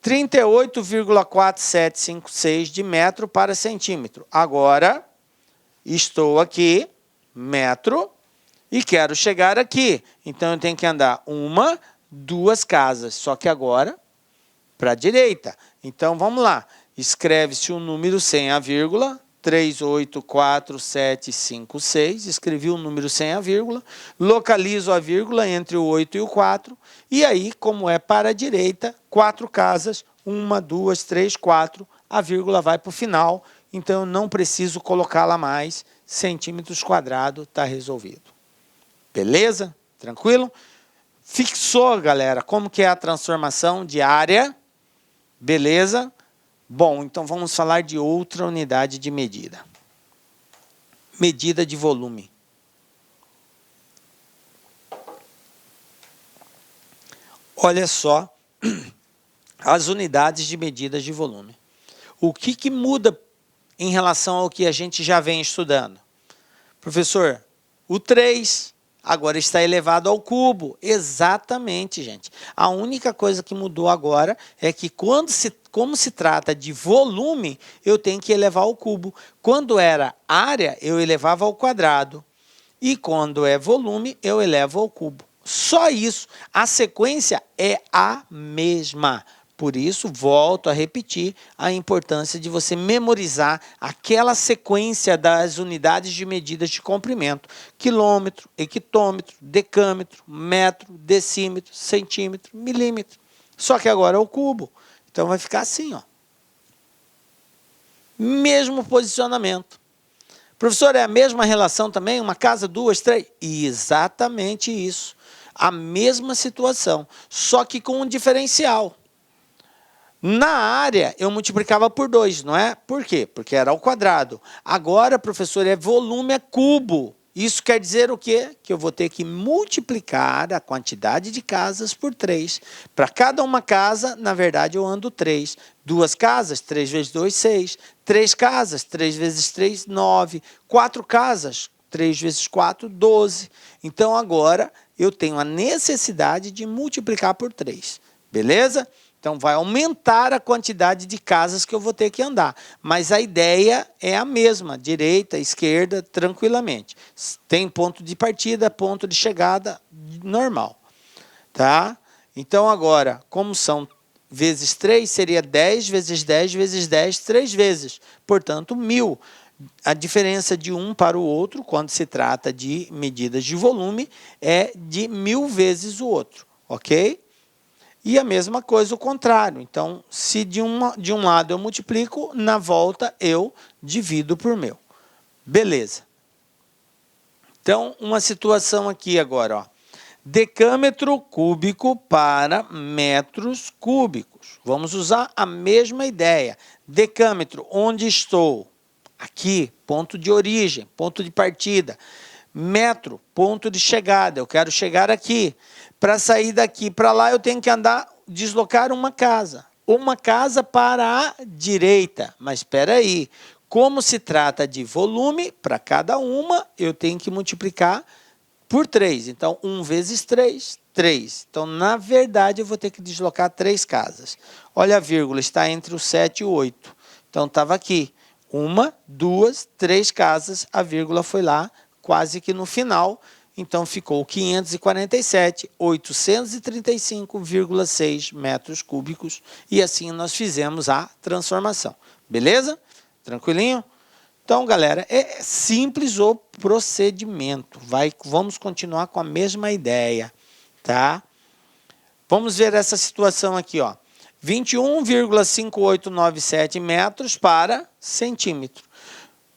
38,4756 de metro para centímetro. Agora, estou aqui, metro, e quero chegar aqui. Então, eu tenho que andar 1, 2 casas, só que agora para a direita. Então, vamos lá. Escreve-se o número sem a vírgula, 384756. Escrevi o número sem a vírgula. Localizo a vírgula entre o 8 e o 4. E aí, como é para a direita, 4 casas, 1, 2, 3, 4. A vírgula vai para o final. Então, eu não preciso colocá-la mais. Centímetros quadrados, está resolvido. Beleza? Tranquilo? Fixou, galera, como que é a transformação de área? Beleza? Bom, então vamos falar de outra unidade de medida. Medida de volume. Olha só as unidades de medidas de volume. O que muda em relação ao que a gente já vem estudando? Professor, o 3 agora está elevado ao cubo. Exatamente, gente. A única coisa que mudou agora é que como se trata de volume, eu tenho que elevar ao cubo. Quando era área, eu elevava ao quadrado. E quando é volume, eu elevo ao cubo. Só isso. A sequência é a mesma. Por isso, volto a repetir a importância de você memorizar aquela sequência das unidades de medidas de comprimento. Quilômetro, hectômetro, decâmetro, metro, decímetro, centímetro, milímetro. Só que agora é o cubo. Então vai ficar assim, ó. Mesmo posicionamento. Professor, é a mesma relação também? Uma casa, duas, três? Exatamente isso. A mesma situação, só que com um diferencial. Na área, eu multiplicava por 2, não é? Por quê? Porque era ao quadrado. Agora, professor, é volume, é cubo. Isso quer dizer o quê? Que eu vou ter que multiplicar a quantidade de casas por 3. Para cada uma casa, na verdade, eu ando 3. 2 casas, 3 vezes 2, 6. 3 casas, 3 vezes 3, 9. 4 casas, 3 vezes 4, 12. Então, agora, eu tenho a necessidade de multiplicar por 3. Beleza? Então, vai aumentar a quantidade de casas que eu vou ter que andar. Mas a ideia é a mesma, direita, esquerda, tranquilamente. Tem ponto de partida, ponto de chegada, normal. Tá? Então, agora, como são vezes 3, seria 10 vezes 10 vezes 10, 3 vezes. Portanto, 1000. A diferença de um para o outro, quando se trata de medidas de volume, é de 1000 vezes o outro. Ok? E a mesma coisa o contrário. Então, se de um lado eu multiplico, na volta eu divido por 1000. Beleza. Então, uma situação aqui agora, ó. Decâmetro cúbico para metros cúbicos. Vamos usar a mesma ideia. Decâmetro, onde estou? Aqui, ponto de origem, ponto de partida. Metro, ponto de chegada. Eu quero chegar aqui. Para sair daqui para lá, eu tenho que deslocar uma casa. Uma casa para a direita. Mas espera aí. Como se trata de volume, para cada uma, eu tenho que multiplicar por 3. Então, 1 vezes 3, 3. Então, na verdade, eu vou ter que deslocar 3 casas. Olha a vírgula, está entre o 7 e o 8. Então, estava aqui. 1, 2, 3 casas, a vírgula foi lá, quase que no final. Então, ficou 547.835,6 metros cúbicos. E assim nós fizemos a transformação. Beleza? Tranquilinho? Então, galera, é simples o procedimento. Vamos continuar com a mesma ideia. Tá? Vamos ver essa situação aqui, ó. 21,5897 metros para centímetro.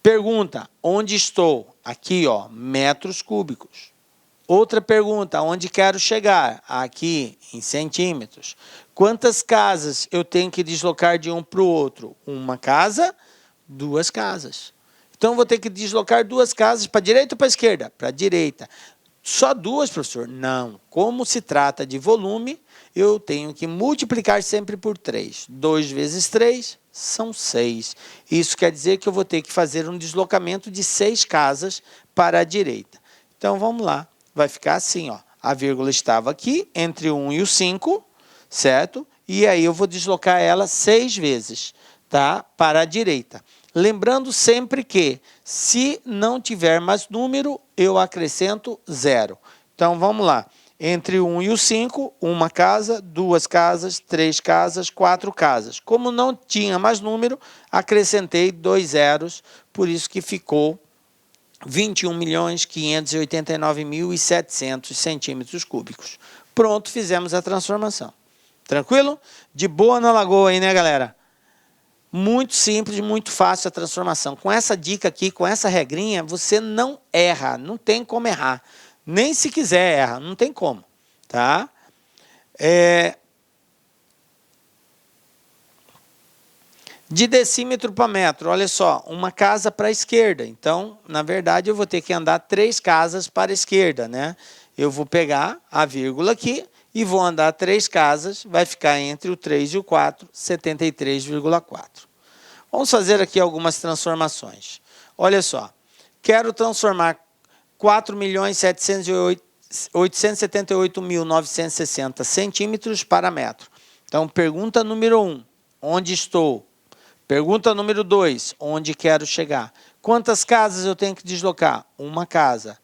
Pergunta, onde estou? Aqui, ó, metros cúbicos. Outra pergunta, onde quero chegar? Aqui, em centímetros. Quantas casas eu tenho que deslocar de um para o outro? Uma casa, 2 casas. Então, vou ter que deslocar 2 casas para a direita ou para a esquerda? Para a direita. Só 2, professor? Não. Como se trata de volume, eu tenho que multiplicar sempre por 3. 2 vezes 3 são 6. Isso quer dizer que eu vou ter que fazer um deslocamento de 6 casas para a direita. Então, vamos lá. Vai ficar assim, ó. A vírgula estava aqui, entre o 1 e o 5, certo? E aí eu vou deslocar ela 6 vezes, tá? Para a direita. Lembrando sempre que, se não tiver mais número, eu acrescento 0. Então, vamos lá. Entre o 1 e o 5, uma casa, 2 casas, 3 casas, 4 casas. Como não tinha mais número, acrescentei 2 zeros, por isso que ficou 21.589.700 centímetros cúbicos. Pronto, fizemos a transformação. Tranquilo? De boa na lagoa aí, né, galera? Muito simples, muito fácil a transformação. Com essa dica aqui, com essa regrinha, você não erra, não tem como errar. Nem se quiser erra, não tem como. Tá? De decímetro para metro, olha só, uma casa para a esquerda. Então, na verdade, eu vou ter que andar 3 casas para a esquerda, né? Eu vou pegar a vírgula aqui e vou andar 3 casas, vai ficar entre o 3 e o 4, 73,4. Vamos fazer aqui algumas transformações. Olha só, quero transformar 4.878.960 centímetros para metro. Então, pergunta número 1, onde estou? Pergunta número 2, onde quero chegar? Quantas casas eu tenho que deslocar? Uma casa,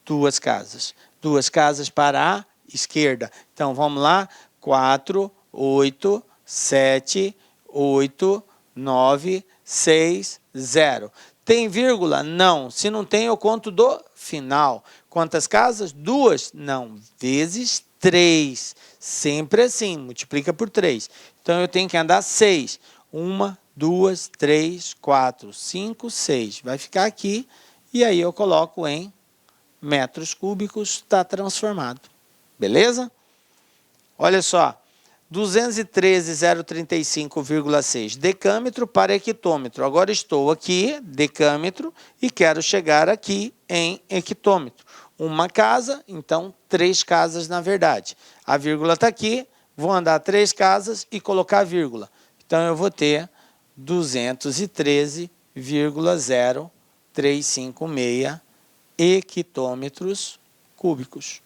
2 casas. 2 casas para a esquerda. Então, vamos lá, 4, 8, 7, 8, 9, 6, 0. Tem vírgula? Não. Se não tem, eu conto do final. Quantas casas? 2? Não. Vezes 3. Sempre assim, multiplica por 3. Então, eu tenho que andar 6. 1, 2, 3, 4, 5, 6. Vai ficar aqui. E aí, eu coloco em metros cúbicos, está transformado. Beleza? Olha só. 213.035,6 decâmetro para hectômetro. Agora estou aqui, decâmetro, e quero chegar aqui em hectômetro. Uma casa, então 3 casas na verdade. A vírgula está aqui, vou andar 3 casas e colocar a vírgula. Então eu vou ter 213,0356 hectômetros cúbicos.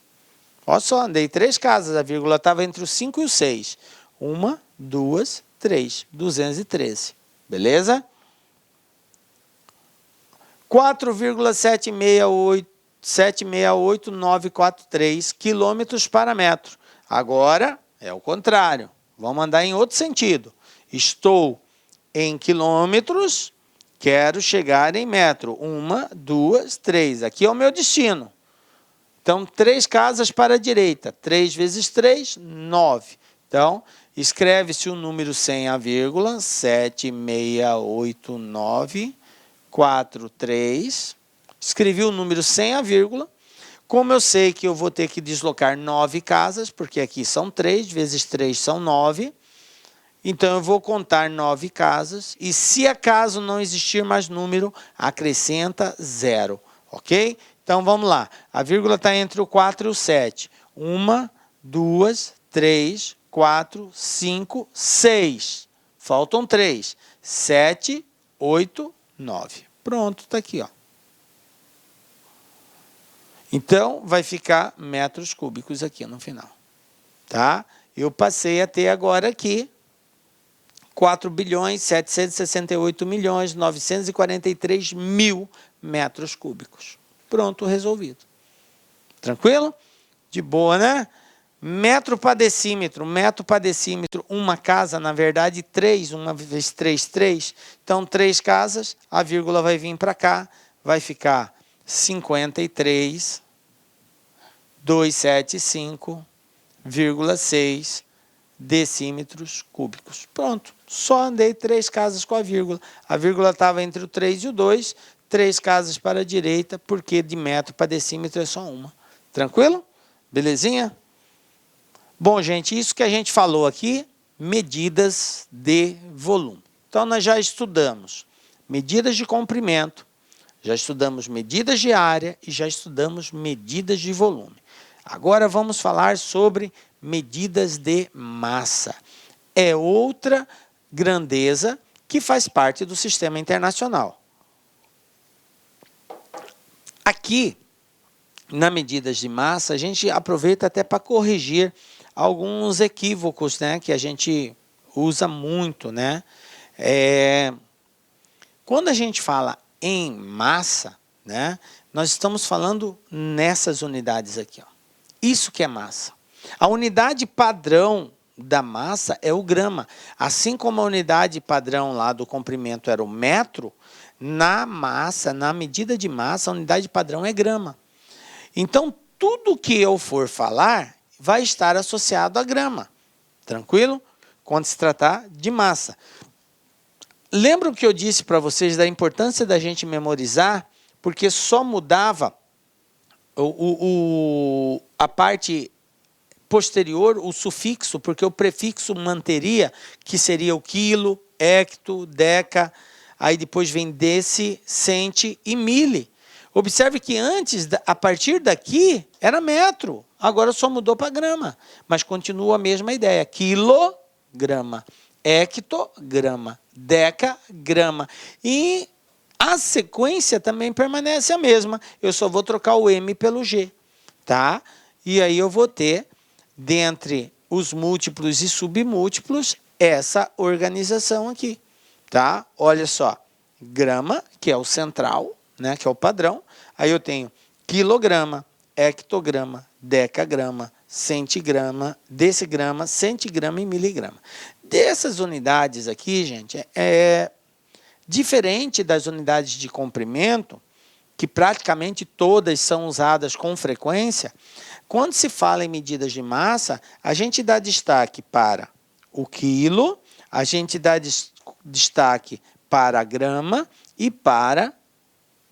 Olha só, andei 3 casas, a vírgula estava entre o 5 e o 6. 1, 2, 3, 213. Beleza? 4,768943 quilômetros para metro. Agora é o contrário. Vamos andar em outro sentido. Estou em quilômetros, quero chegar em metro. 1, 2, 3. Aqui é o meu destino. Então, 3 casas para a direita. 3 vezes 3, 9. Então, escreve-se o número sem a vírgula. 76894,3. Escrevi o número sem a vírgula. Como eu sei que eu vou ter que deslocar 9 casas, porque aqui são 3, vezes 3 são 9. Então, eu vou contar 9 casas. E se acaso não existir mais número, acrescenta 0. Ok? Então, vamos lá. A vírgula está entre o 4 e o 7. 1, 2, 3, 4, 5, 6. Faltam 3. 7, 8, 9. Pronto, está aqui, ó. Então, vai ficar metros cúbicos aqui no final. Tá? Eu passei a ter agora aqui 4.768.943.000 metros cúbicos. Pronto, resolvido. Tranquilo? De boa, né? Metro para decímetro. Metro para decímetro, uma casa, na verdade, 3. 1 vezes 3, 3. Então, 3 casas, a vírgula vai vir para cá, vai ficar 53.275,6 decímetros cúbicos. Pronto. Só andei 3 casas com a vírgula. A vírgula estava entre o 3 e o 2. 3 casas para a direita, porque de metro para decímetro é só uma. Tranquilo? Belezinha? Bom, gente, isso que a gente falou aqui, medidas de volume. Então, nós já estudamos medidas de comprimento, já estudamos medidas de área e já estudamos medidas de volume. Agora, vamos falar sobre medidas de massa. É outra grandeza que faz parte do sistema internacional. Aqui, na medidas de massa, a gente aproveita até para corrigir alguns equívocos, né, que a gente usa muito, né? Quando a gente fala em massa, né, nós estamos falando nessas unidades aqui, ó. Isso que é massa. A unidade padrão da massa é o grama. Assim como a unidade padrão lá do comprimento era o metro, na massa, na medida de massa, a unidade padrão é grama. Então, tudo que eu for falar vai estar associado a grama. Tranquilo? Quando se tratar de massa. Lembram que eu disse para vocês da importância da gente memorizar, porque só mudava a parte posterior, o sufixo, porque o prefixo manteria, que seria o quilo, hecto, deca. Aí depois vem deci, centi e mili. Observe que antes, a partir daqui, era metro. Agora só mudou para grama. Mas continua a mesma ideia. Quilograma, hectograma, decagrama. E a sequência também permanece a mesma. Eu só vou trocar o M pelo G. Tá? E aí eu vou ter, dentre os múltiplos e submúltiplos, essa organização aqui. Tá? Olha só, grama, que é o central, né, que é o padrão. Aí eu tenho quilograma, hectograma, decagrama, centigrama, decigrama, centigrama e miligrama. Dessas unidades aqui, gente, é diferente das unidades de comprimento, que praticamente todas são usadas com frequência. Quando se fala em medidas de massa, a gente dá destaque para o quilo, a gente dá destaque para a grama e para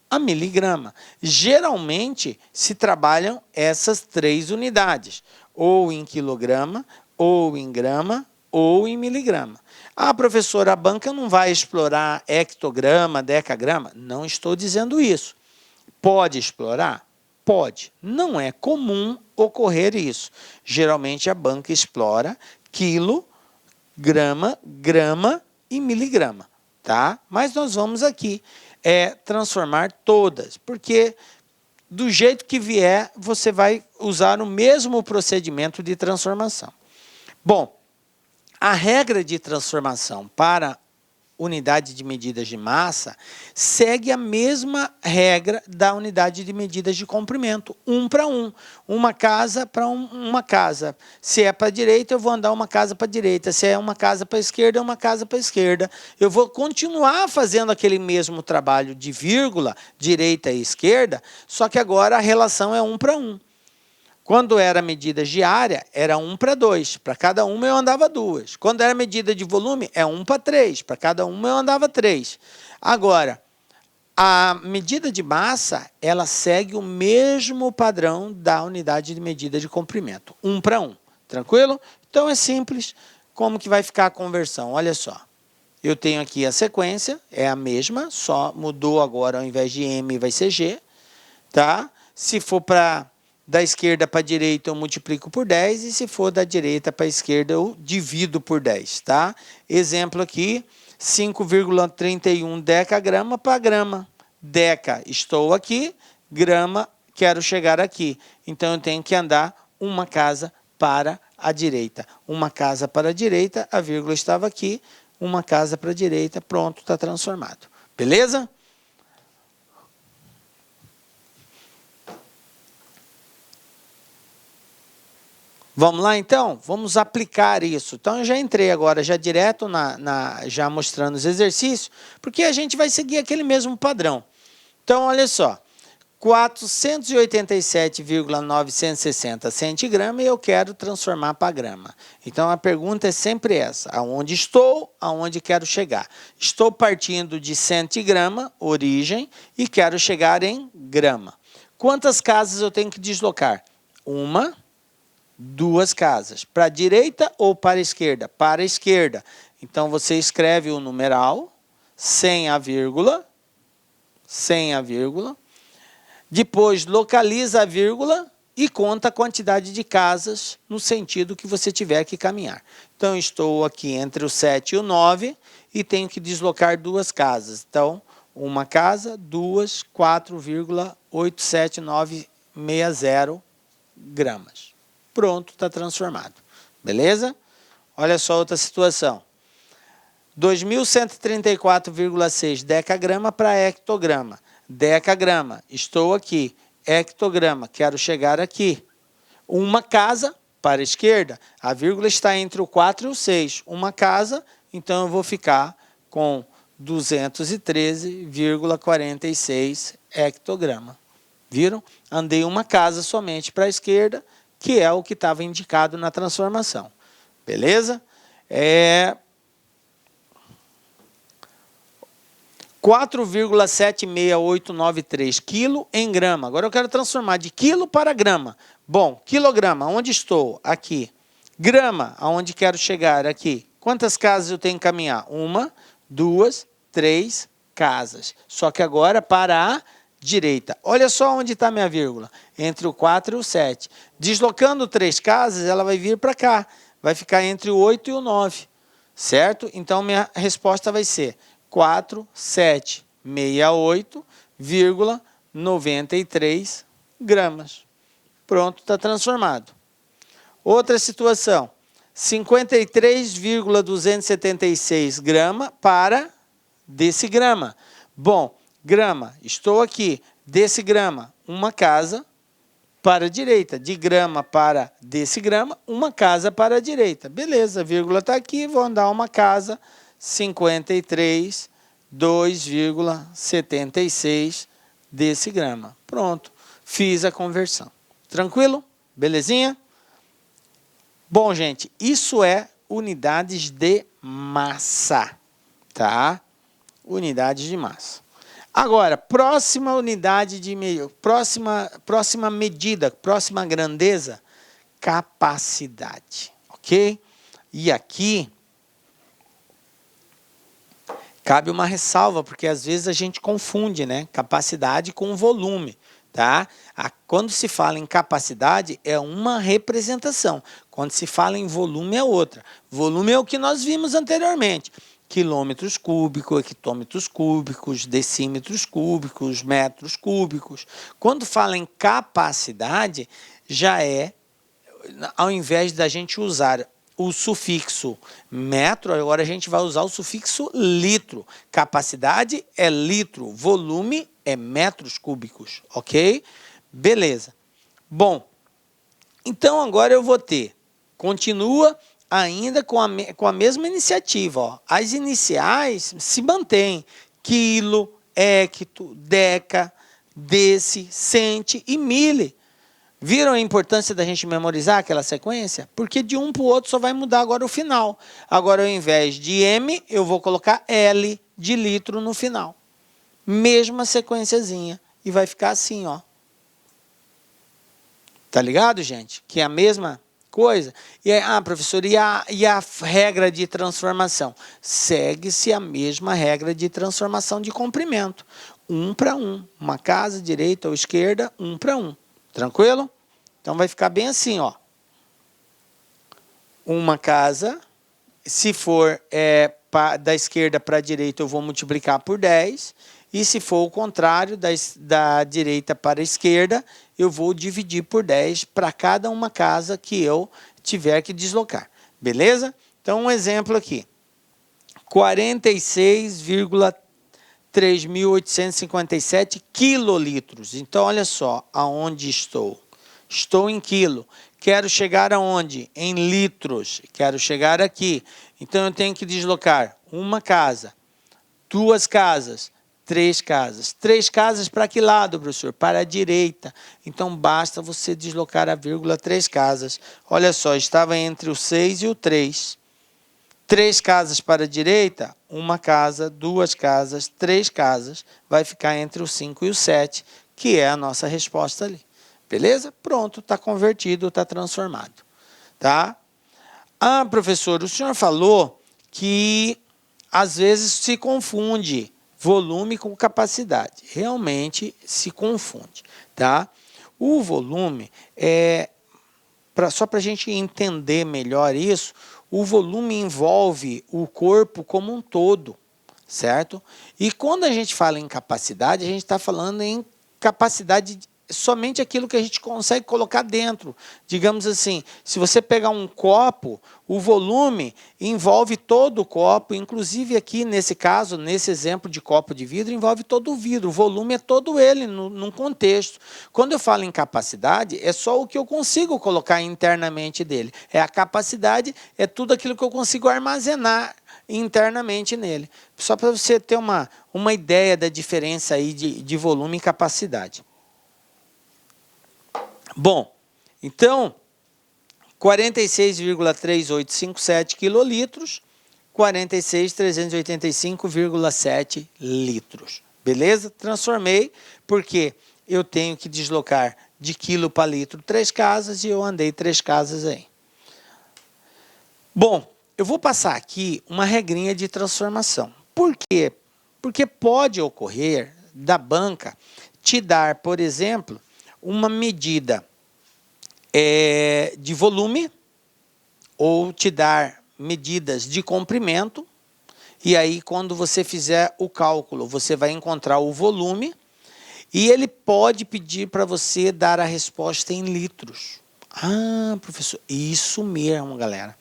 a miligrama. Geralmente, se trabalham essas três unidades, ou em quilograma, ou em grama, ou em miligrama. Ah, professora, a banca não vai explorar hectograma, decagrama? Não estou dizendo isso. Pode explorar? Pode. Não é comum ocorrer isso. Geralmente, a banca explora quilo, grama, grama e miligrama, tá? Mas nós vamos aqui transformar todas, porque do jeito que vier, você vai usar o mesmo procedimento de transformação. Bom, a regra de transformação para unidade de medidas de massa segue a mesma regra da unidade de medidas de comprimento, 1 para 1. Uma casa para uma casa. Se é para a direita, eu vou andar uma casa para a direita. Se é uma casa para a esquerda, é uma casa para a esquerda. Eu vou continuar fazendo aquele mesmo trabalho de vírgula, direita e esquerda, só que agora a relação é 1 para 1. Quando era medida de área, era 1 para 2. Para cada uma eu andava 2. Quando era medida de volume, é 1 para 3. Para cada uma eu andava 3. Agora, a medida de massa, ela segue o mesmo padrão da unidade de medida de comprimento. 1 para 1. Tranquilo? Então, é simples. Como que vai ficar a conversão? Olha só. Eu tenho aqui a sequência, é a mesma, só mudou agora, ao invés de M, vai ser G. Tá? Se for da esquerda para a direita, eu multiplico por 10, e se for da direita para a esquerda, eu divido por 10, tá? Exemplo aqui, 5,31 decagrama para grama. Deca, estou aqui, grama, quero chegar aqui. Então, eu tenho que andar uma casa para a direita. Uma casa para a direita, a vírgula estava aqui, uma casa para a direita, pronto, está transformado. Beleza? Vamos lá, então? Vamos aplicar isso. Então, eu já entrei agora, já direto, já mostrando os exercícios, porque a gente vai seguir aquele mesmo padrão. Então, olha só, 487,960 centigramas e eu quero transformar para grama. Então, a pergunta é sempre essa, aonde estou, aonde quero chegar. Estou partindo de centigrama, origem, e quero chegar em grama. Quantas casas eu tenho que deslocar? 1, 2 casas. Para a direita ou para a esquerda? Para a esquerda. Então, você escreve o numeral, sem a vírgula, depois localiza a vírgula e conta a quantidade de casas no sentido que você tiver que caminhar. Então, estou aqui entre o 7 e o 9 e tenho que deslocar 2 casas. Então, uma casa, 2, 4,87960 gramas. Pronto, está transformado. Beleza? Olha só outra situação. 2.134,6 decagrama para hectograma. Decagrama, estou aqui. Hectograma, quero chegar aqui. Uma casa para a esquerda, a vírgula está entre o 4 e o 6. Uma casa, então eu vou ficar com 213,46 hectograma. Viram? Andei uma casa somente para a esquerda, que é o que estava indicado na transformação. Beleza? 4,76893 quilo em grama. Agora eu quero transformar de quilo para grama. Bom, quilograma, onde estou? Aqui. Grama, aonde quero chegar? Aqui. Quantas casas eu tenho que caminhar? 1, 2, 3 casas. Só que agora para a direita. Olha só onde está minha vírgula. Entre o 4 e o 7. Deslocando 3 casas, ela vai vir para cá. Vai ficar entre o 8 e o 9. Certo? Então, minha resposta vai ser 4,768,93 gramas. Pronto, está transformado. Outra situação. 53,276 grama para decigrama. Bom, grama, estou aqui. Decigrama, uma casa para a direita. De grama para decigrama, uma casa para a direita. Beleza, a vírgula está aqui, vou andar uma casa, 53, 2,76 decigrama. Pronto, fiz a conversão. Tranquilo? Belezinha? Bom, gente, isso é unidades de massa, tá? Unidades de massa. Agora, próxima unidade de próxima medida, próxima grandeza, capacidade, ok? E aqui cabe uma ressalva, porque às vezes a gente confunde, né? Capacidade com volume, tá? Quando se fala em capacidade, é uma representação. Quando se fala em volume, é outra. Volume é o que nós vimos anteriormente. Quilômetros cúbicos, hectômetros cúbicos, decímetros cúbicos, metros cúbicos. Quando fala em capacidade, já é, ao invés da gente usar o sufixo metro, agora a gente vai usar o sufixo litro. Capacidade é litro, volume é metros cúbicos, ok? Beleza. Bom, então agora eu vou ter, continua ainda com a mesma iniciativa, ó. As iniciais se mantêm, quilo, hecto, deca, deci, centi e mille. Viram a importância da gente memorizar aquela sequência? Porque de um para o outro só vai mudar agora o final. Agora, ao invés de M, eu vou colocar L de litro no final. Mesma sequenciazinha. E vai ficar assim, ó. Tá ligado, gente? Que é a mesma coisa. E aí, professor, e a regra de transformação? Segue-se a mesma regra de transformação de comprimento. 1 para 1. Uma casa, direita ou esquerda, 1 para 1. Tranquilo? Então vai ficar bem assim, ó. Uma casa, se for da esquerda para a direita, eu vou multiplicar por 10. E se for o contrário, da direita para a esquerda, eu vou dividir por 10 para cada uma casa que eu tiver que deslocar. Beleza? Então, um exemplo aqui. 46,3.857 quilolitros. Então, olha só aonde estou. Estou em quilo. Quero chegar aonde? Em litros. Quero chegar aqui. Então, eu tenho que deslocar uma casa, duas casas, três casas. Três casas para que lado, professor? Para a direita. Então, basta você deslocar a vírgula 3 casas. Olha só, estava entre o 6 e o 3. 3 casas para a direita, uma casa, duas casas, 3 casas, vai ficar entre o 5 e o 7, que é a nossa resposta ali. Beleza? Pronto, está convertido, está transformado. Tá? Professor, o senhor falou que às vezes se confunde volume com capacidade. Realmente se confunde. Tá? O volume, só para a gente entender melhor isso, o volume envolve o corpo como um todo, certo? E quando a gente fala em capacidade, a gente está falando em capacidade somente aquilo que a gente consegue colocar dentro. Digamos assim, se você pegar um copo, o volume envolve todo o copo, inclusive aqui nesse caso, nesse exemplo de copo de vidro, envolve todo o vidro, o volume é todo ele, num contexto. Quando eu falo em capacidade, é só o que eu consigo colocar internamente dele. A capacidade é tudo aquilo que eu consigo armazenar internamente nele. Só para você ter uma ideia da diferença aí de volume e capacidade. Bom, então, 46,3857 quilolitros, 46.385,7 litros. Beleza? Transformei, porque eu tenho que deslocar de quilo para litro 3 casas e eu andei 3 casas aí. Bom, eu vou passar aqui uma regrinha de transformação. Por quê? Porque pode ocorrer da banca te dar, por exemplo, uma medida de volume ou te dar medidas de comprimento, e aí quando você fizer o cálculo, você vai encontrar o volume e ele pode pedir para você dar a resposta em litros. Professor, isso mesmo, galera.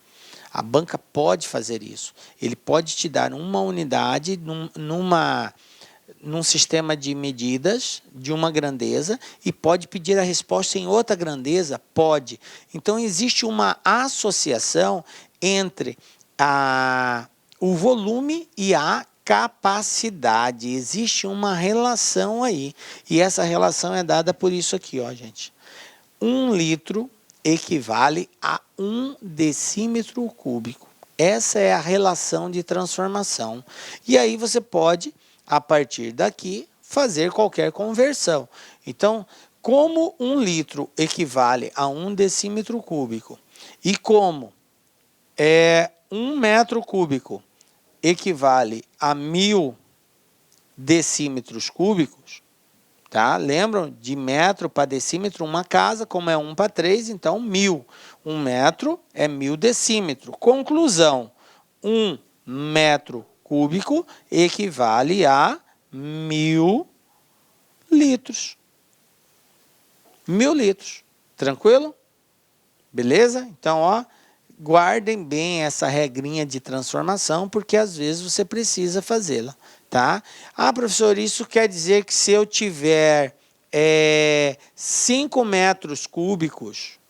A banca pode fazer isso. Ele pode te dar uma unidade num sistema de medidas de uma grandeza e pode pedir a resposta em outra grandeza? Pode. Então, existe uma associação entre o volume e a capacidade. Existe uma relação aí. E essa relação é dada por isso aqui, ó, gente. 1 litro equivale a 1 decímetro cúbico. Essa é a relação de transformação. E aí você pode, a partir daqui, fazer qualquer conversão. Então, como 1 litro equivale a 1 decímetro cúbico e como 1 metro cúbico equivale a 1000 decímetros cúbicos, tá? Lembram? De metro para decímetro, uma casa, como é 1 para 3, então 1000. 1 metro é 1000 decímetros. Conclusão, 1 metro cúbico equivale a 1000 litros. 1000 litros. Tranquilo? Beleza? Então, ó, guardem bem essa regrinha de transformação, porque às vezes você precisa fazê-la, tá? Ah, professor, isso quer dizer que se eu tiver 5 metros cúbicos,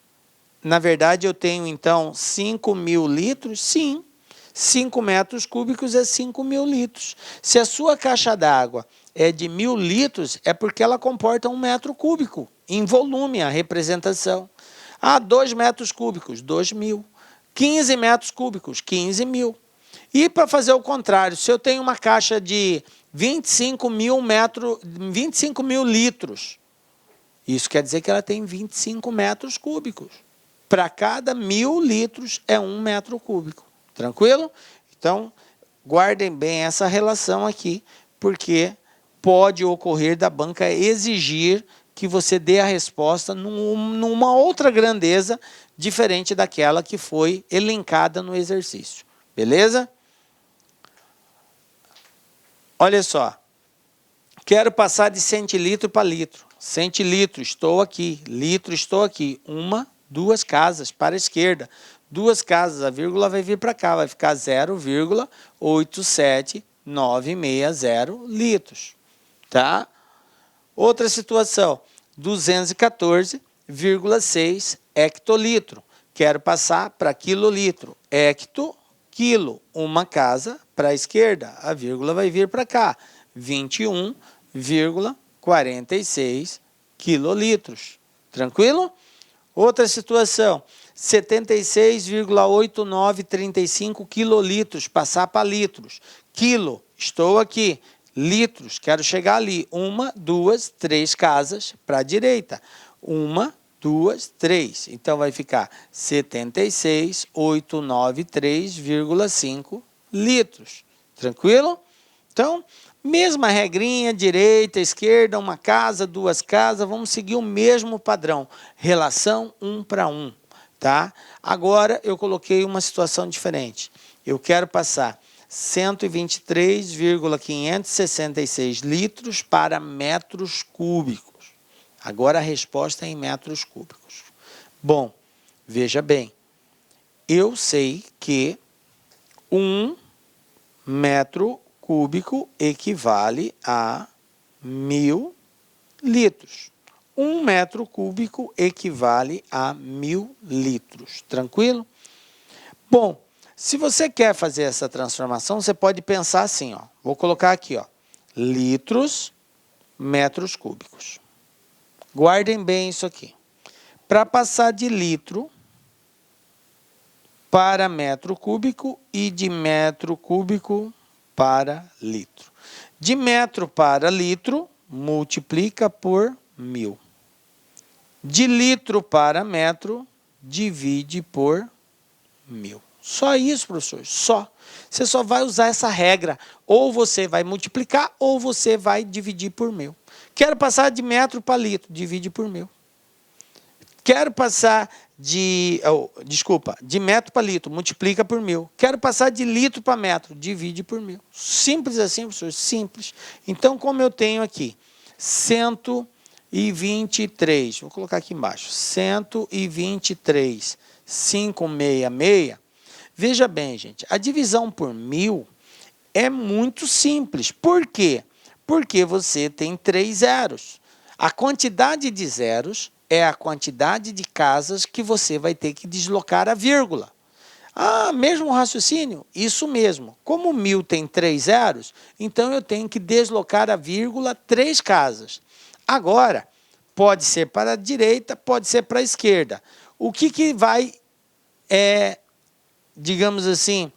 na verdade eu tenho então 5.000 litros? Sim, 5 metros cúbicos é 5.000 litros. Se a sua caixa d'água é de 1.000 litros, é porque ela comporta 1 metro cúbico, em volume, a representação. Ah, 2 metros cúbicos, 2.000. 15 metros cúbicos, 15.000. E para fazer o contrário, se eu tenho uma caixa de 25.000 litros, isso quer dizer que ela tem 25 metros cúbicos. Para cada 1.000 litros é 1 metro cúbico. Tranquilo? Então, guardem bem essa relação aqui, porque pode ocorrer da banca exigir que você dê a resposta numa outra grandeza diferente daquela que foi elencada no exercício. Beleza? Olha só. Quero passar de centilitro para litro. Centilitro, estou aqui. Litro, estou aqui. 1, 2 casas para a esquerda. 2 casas, a vírgula vai vir para cá. Vai ficar 0,87960 litros. Tá? Outra situação, 214,6 hectolitro. Quero passar para quilolitro. Hecto, quilo. Uma casa para a esquerda. A vírgula vai vir para cá. 21,46 quilolitros. Tranquilo? Outra situação, 76,8935 quilolitros. Passar para litros. Quilo, estou aqui. Litros, quero chegar ali. 1, 2, 3 casas para a direita. 1, 2, 3. Então, vai ficar 76,893,5 litros. Tranquilo? Então, mesma regrinha, direita, esquerda, uma casa, 2 casas. Vamos seguir o mesmo padrão. Relação 1 para 1. Tá? Agora, eu coloquei uma situação diferente. Eu quero passar 123,566 litros para metros cúbicos. Agora a resposta é em metros cúbicos. Bom, veja bem, eu sei que 1 metro cúbico equivale a 1.000 litros. 1 metro cúbico equivale a 1.000 litros. Tranquilo? Bom, se você quer fazer essa transformação, você pode pensar assim, ó. Vou colocar aqui, ó, litros, metros cúbicos. Guardem bem isso aqui. Para passar de litro para metro cúbico e de metro cúbico para litro. De metro para litro, multiplica por 1.000. De litro para metro, divide por 1.000. Só isso, professor, só. Você só vai usar essa regra. Ou você vai multiplicar, ou você vai dividir por 1.000. Quero passar de metro para litro, divide por 1.000. Quero passar de metro para litro, multiplica por 1.000. Quero passar de litro para metro, divide por 1.000. Simples assim, professor, simples. Então, como eu tenho aqui 123, vou colocar aqui embaixo, 123,566, veja bem, gente, a divisão por 1.000 é muito simples. Por quê? Porque você tem 3 zeros. A quantidade de zeros é a quantidade de casas que você vai ter que deslocar a vírgula. Ah, mesmo raciocínio? Isso mesmo. Como 1000 tem 3 zeros, então eu tenho que deslocar a vírgula 3 casas. Agora, pode ser para a direita, pode ser para a esquerda. O que vai, digamos assim,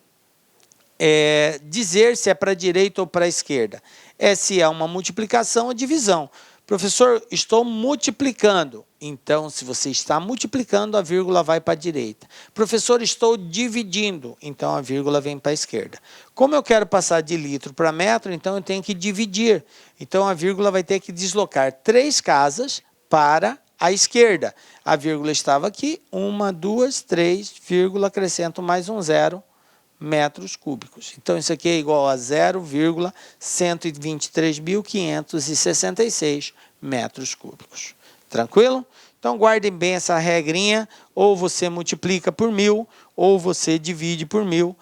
dizer se é para a direita ou para a esquerda? É se é uma multiplicação ou divisão. Professor, estou multiplicando. Então, se você está multiplicando, a vírgula vai para a direita. Professor, estou dividindo. Então, a vírgula vem para a esquerda. Como eu quero passar de litro para metro, então eu tenho que dividir. Então, a vírgula vai ter que deslocar 3 casas para a esquerda. A vírgula estava aqui, 1, 2, 3, vírgula, acrescento mais um zero, metros cúbicos. Então, isso aqui é igual a 0,123.566 metros cúbicos. Tranquilo? Então, guardem bem essa regrinha. Ou você multiplica por 1000, ou você divide por 1000.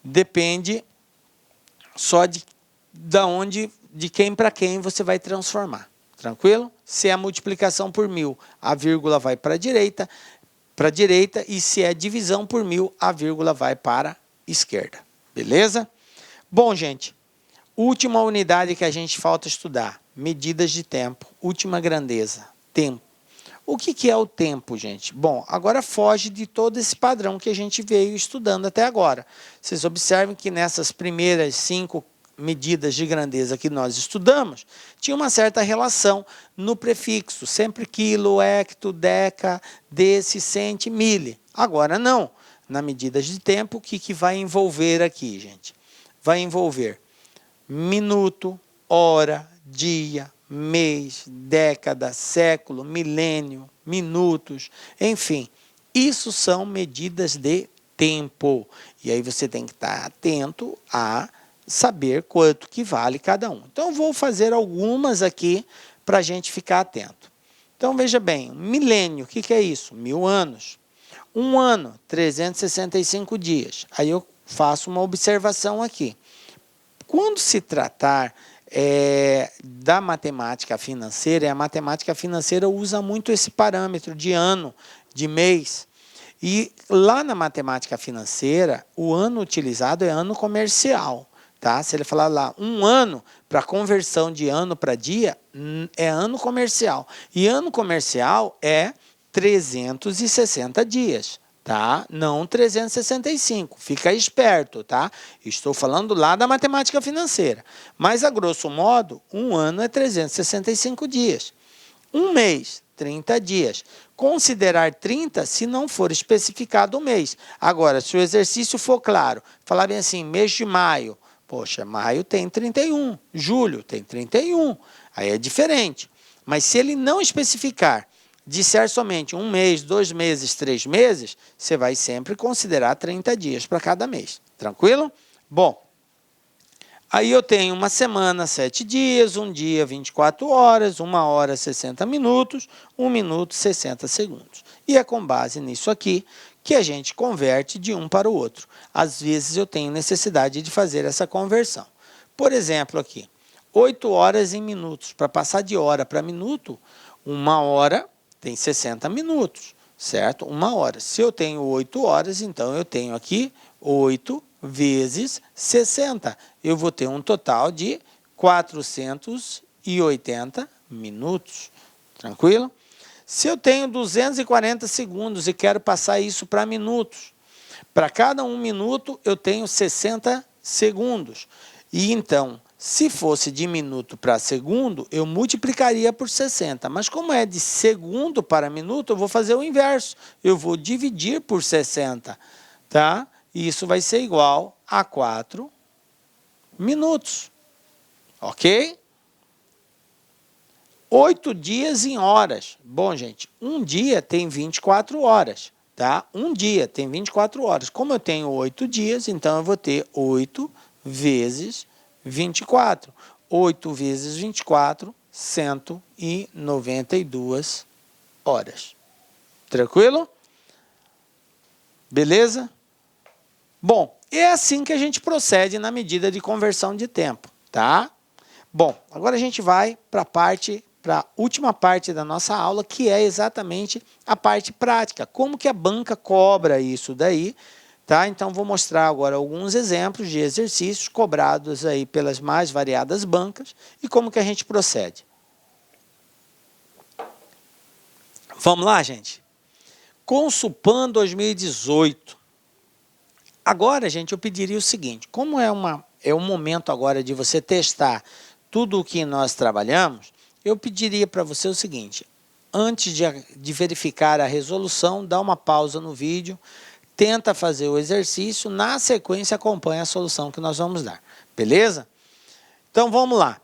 Depende só de quem para quem você vai transformar. Tranquilo? Se é multiplicação por 1000, a vírgula vai para a direita, e se é divisão por 1000, a vírgula vai para a esquerda. Beleza? Bom, gente, última unidade que a gente falta estudar, medidas de tempo, última grandeza, tempo. O que é o tempo, gente? Bom, agora foge de todo esse padrão que a gente veio estudando até agora. Vocês observem que nessas primeiras 5 medidas de grandeza que nós estudamos, tinha uma certa relação no prefixo, sempre quilo, hecto, deca, deci, centi, mille. Agora não. Na medidas de tempo, o que vai envolver aqui, gente? Vai envolver minuto, hora, dia, mês, década, século, milênio, minutos, enfim. Isso são medidas de tempo. E aí você tem que estar atento a saber quanto que vale cada um. Então, eu vou fazer algumas aqui para a gente ficar atento. Então, veja bem, milênio, o que é isso? 1000 anos. Um ano, 365 dias. Aí eu faço uma observação aqui. Quando se tratar da matemática financeira, a matemática financeira usa muito esse parâmetro de ano, de mês. E lá na matemática financeira, o ano utilizado é ano comercial. Tá? Se ele falar lá, um ano, para conversão de ano para dia, é ano comercial. E ano comercial é 360 dias, tá? Não 365. Fica esperto, tá? Estou falando lá da matemática financeira. Mas, a grosso modo, um ano é 365 dias. Um mês, 30 dias. Considerar 30 se não for especificado o mês. Agora, se o exercício for claro, falar bem assim, mês de maio, poxa, maio tem 31, julho tem 31, aí é diferente. Mas se ele não especificar, disser somente um mês, 2 meses, 3 meses, você vai sempre considerar 30 dias para cada mês. Tranquilo? Bom, aí eu tenho uma semana, 7 dias, um dia, 24 horas, 1 hora, 60 minutos, 1 minuto, 60 segundos. E é com base nisso aqui que a gente converte de um para o outro. Às vezes eu tenho necessidade de fazer essa conversão. Por exemplo, aqui, 8 horas em minutos. Para passar de hora para minuto, 1 hora tem 60 minutos, certo? 1 hora. Se eu tenho 8 horas, então eu tenho aqui 8 vezes 60. Eu vou ter um total de 480 minutos. Tranquilo? Se eu tenho 240 segundos e quero passar isso para minutos, para cada 1 minuto eu tenho 60 segundos. E então, se fosse de minuto para segundo, eu multiplicaria por 60. Mas como é de segundo para minuto, eu vou fazer o inverso. Eu vou dividir por 60, tá? E isso vai ser igual a 4 minutos. Ok? 8 dias em horas. Bom, gente, um dia tem 24 horas, tá? Um dia tem 24 horas. Como eu tenho 8 dias, então eu vou ter 8 vezes 24. 8 vezes 24, 192 horas. Tranquilo? Beleza? Bom, é assim que a gente procede na medida de conversão de tempo, tá? Bom, agora a gente vai para a última parte da nossa aula, que é exatamente a parte prática. Como que a banca cobra isso daí, tá? Então, vou mostrar agora alguns exemplos de exercícios cobrados aí pelas mais variadas bancas e como que a gente procede. Vamos lá, gente? Consupan 2018. Agora, gente, eu pediria o seguinte, como é um momento agora de você testar tudo o que nós trabalhamos, eu pediria para você o seguinte, antes de verificar a resolução, dá uma pausa no vídeo, tenta fazer o exercício, na sequência acompanha a solução que nós vamos dar, beleza? Então, vamos lá.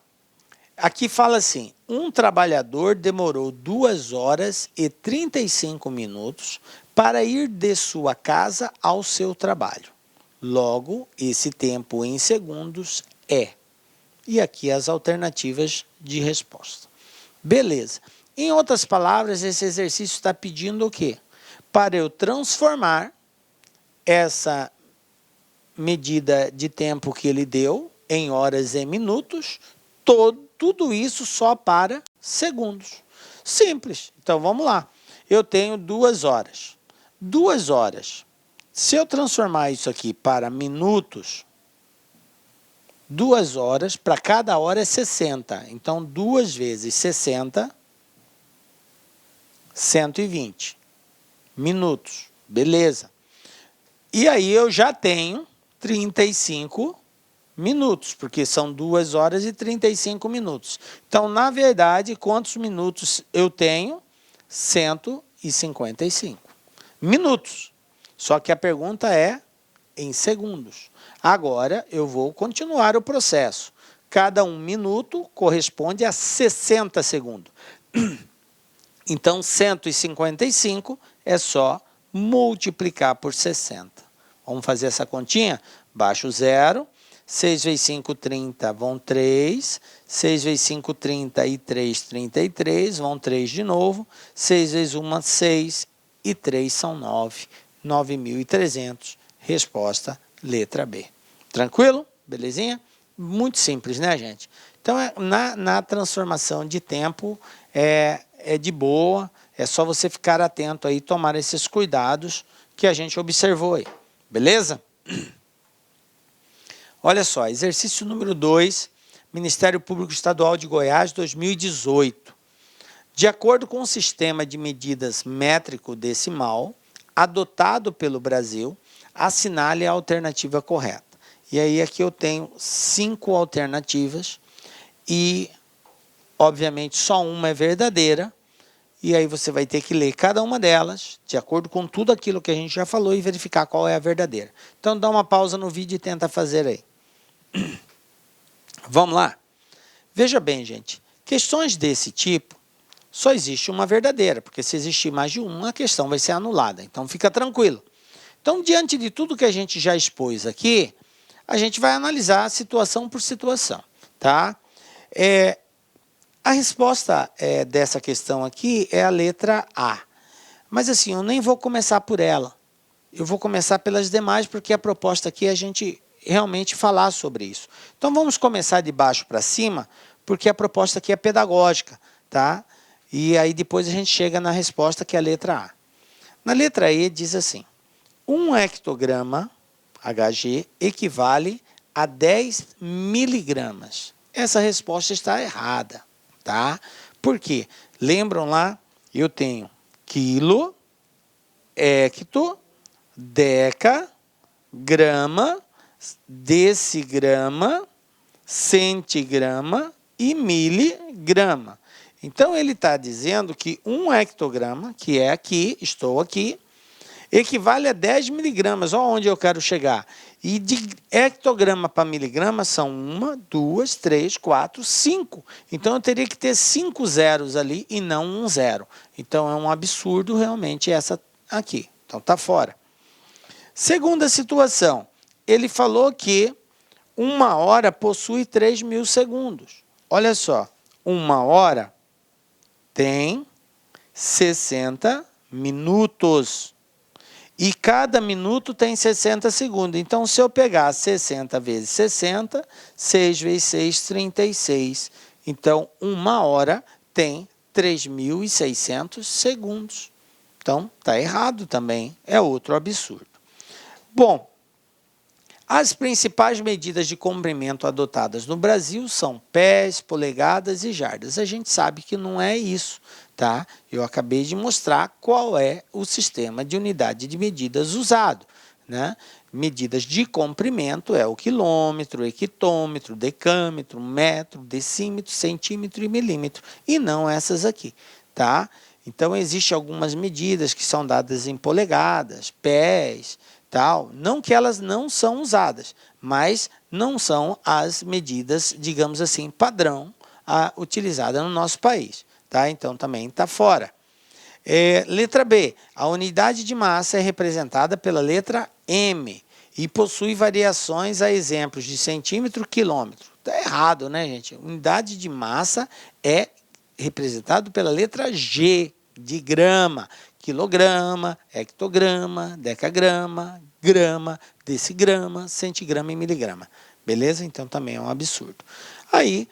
Aqui fala assim, um trabalhador demorou 2 horas e 35 minutos para ir de sua casa ao seu trabalho. Logo, esse tempo em segundos é. E aqui as alternativas de resposta. Beleza. Em outras palavras, esse exercício está pedindo o quê? Para eu transformar essa medida de tempo que ele deu em horas e minutos, tudo isso só para segundos. Simples. Então, vamos lá. Eu tenho 2 horas. 2 horas. Se eu transformar isso aqui para minutos, 2 horas, para cada hora é 60. Então, 2 vezes 60, 120 minutos. Beleza. E aí eu já tenho 35 minutos, porque são 2 horas e 35 minutos. Então, na verdade, quantos minutos eu tenho? 155 minutos. Só que a pergunta é em segundos. Agora, eu vou continuar o processo. Cada 1 minuto corresponde a 60 segundos. Então, 155 é só multiplicar por 60. Vamos fazer essa continha? Baixa o 0. 6 vezes 5, 30, vão 3. 6 vezes 5, 30 e 3, 33, vão 3 de novo. 6 vezes 1, 6 e 3 são 9. 9.300. Resposta, letra B. Tranquilo? Belezinha? Muito simples, né, gente? Então, na transformação de tempo, é de boa, é só você ficar atento aí, tomar esses cuidados que a gente observou aí. Beleza? Olha só, exercício número 2, Ministério Público Estadual de Goiás, 2018. De acordo com o sistema de medidas métrico-decimal adotado pelo Brasil, assinale a alternativa correta. E aí aqui eu tenho 5 alternativas e, obviamente, só uma é verdadeira. E aí você vai ter que ler cada uma delas, de acordo com tudo aquilo que a gente já falou, e verificar qual é a verdadeira. Então, dá uma pausa no vídeo e tenta fazer aí. Vamos lá? Veja bem, gente, questões desse tipo, só existe uma verdadeira, porque se existir mais de uma, a questão vai ser anulada. Então, fica tranquilo. Então, diante de tudo que a gente já expôs aqui, a gente vai analisar situação por situação, tá? A resposta dessa questão aqui é a letra A. Mas assim, eu nem vou começar por ela. Eu vou começar pelas demais, porque a proposta aqui é a gente realmente falar sobre isso. Então, vamos começar de baixo para cima, porque a proposta aqui é pedagógica, tá? E aí depois a gente chega na resposta, que é a letra A. Na letra E diz assim, 1 hectograma Hg equivale a 10 miligramas. Essa resposta está errada, tá? Por quê? Lembram lá? Eu tenho quilo, hecto, deca, grama, decigrama, centigrama e miligrama. Então, ele está dizendo que 1 hectograma, que é aqui, estou aqui, equivale a 10 miligramas. Olha onde eu quero chegar. E de hectograma para miligrama são 1, 2, 3, 4, 5. Então, eu teria que ter 5 zeros ali e não 1 zero. Então, é um absurdo realmente essa aqui. Então, está fora. Segunda situação. Ele falou que 1 hora possui 3.000 segundos. Olha só. 1 hora tem 60 minutos. E cada minuto tem 60 segundos. Então, se eu pegar 60 vezes 60, 6 vezes 6, 36. Então, 1 hora tem 3.600 segundos. Então, está errado também. É outro absurdo. Bom, as principais medidas de comprimento adotadas no Brasil são pés, polegadas e jardas. A gente sabe que não é isso, tá? Eu acabei de mostrar qual é o sistema de unidade de medidas usado, né? Medidas de comprimento é o quilômetro, hectômetro, decâmetro, metro, decímetro, centímetro e milímetro, e não essas aqui, tá? Então, existem algumas medidas que são dadas em polegadas, pés, tal. Não que elas não são usadas, mas não são as medidas, digamos assim, padrão utilizada no nosso país, tá? Então, também está fora. Letra B, a unidade de massa é representada pela letra M e possui variações a exemplos de centímetro, quilômetro. Está errado, né, gente? Unidade de massa é representado pela letra G, de grama, quilograma, hectograma, decagrama, grama, decigrama, centigrama e miligrama. Beleza? Então, também é um absurdo. Aí,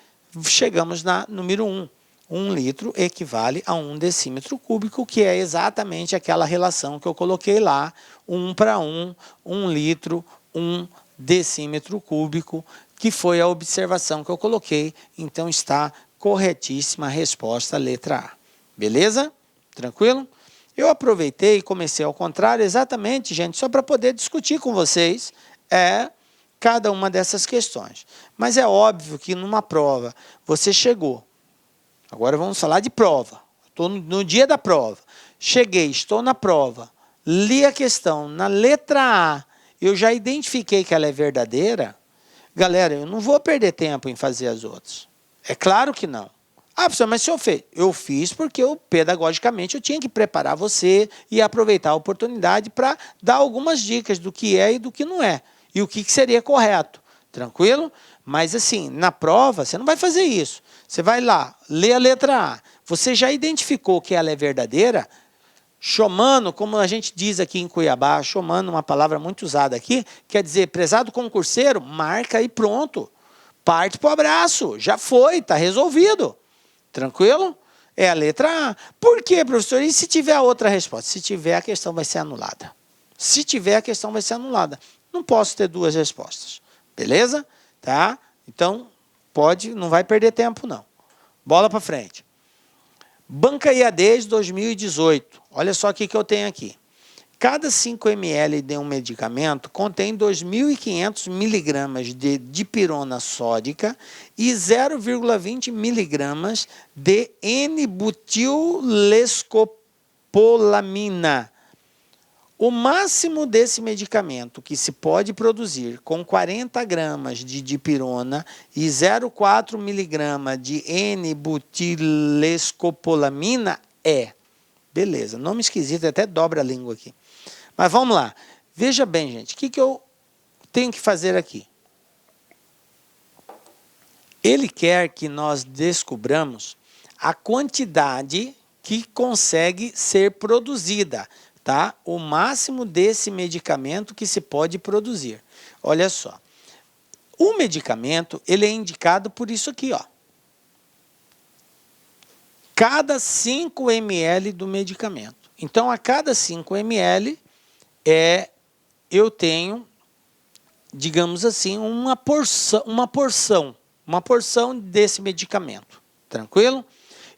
chegamos na número 1. 1 litro equivale a 1 decímetro cúbico, que é exatamente aquela relação que eu coloquei lá, 1 para 1, 1 litro, 1 decímetro cúbico, que foi a observação que eu coloquei. Então, está corretíssima a resposta, letra A. Beleza? Tranquilo? Eu aproveitei e comecei ao contrário, exatamente, gente, só para poder discutir com vocês cada uma dessas questões. Mas é óbvio que numa prova você chegou. Agora vamos falar de prova. Estou no dia da prova. Cheguei, estou na prova, li a questão, na letra A, eu já identifiquei que ela é verdadeira. Galera, eu não vou perder tempo em fazer as outras. É claro que não. Ah, professor, mas se eu fez? Eu fiz porque pedagogicamente eu tinha que preparar você e aproveitar a oportunidade para dar algumas dicas do que é e do que não é. E o que seria correto. Tranquilo? Mas assim, na prova, você não vai fazer isso. Você vai lá, lê a letra A. Você já identificou que ela é verdadeira? Chomando, como a gente diz aqui em Cuiabá, chomando, uma palavra muito usada aqui, quer dizer, prezado concurseiro, marca e pronto. Parte para o abraço. Já foi, está resolvido. Tranquilo? É a letra A. Por quê, professor? E se tiver outra resposta? Se tiver, a questão vai ser anulada. Se tiver, a questão vai ser anulada. Não posso ter duas respostas. Beleza? Tá? Então, não vai perder tempo, não. Bola para frente. Banca IAD de 2018. Olha só o que eu tenho aqui. Cada 5 ml de um medicamento contém 2.500 miligramas de dipirona sódica e 0,20 miligramas de N-butilescopolamina. O máximo desse medicamento que se pode produzir com 40 gramas de dipirona e 0,4 miligrama de N-butilescopolamina é... Beleza, nome esquisito, até dobra a língua aqui. Mas vamos lá. Veja bem, gente, o que eu tenho que fazer aqui? Ele quer que nós descobramos a quantidade que consegue ser produzida, tá? O máximo desse medicamento que se pode produzir. Olha só. O medicamento, ele é indicado por isso aqui, ó. Cada 5 ml do medicamento. Então, a cada 5 ml, eu tenho, digamos assim, uma porção desse medicamento. Tranquilo?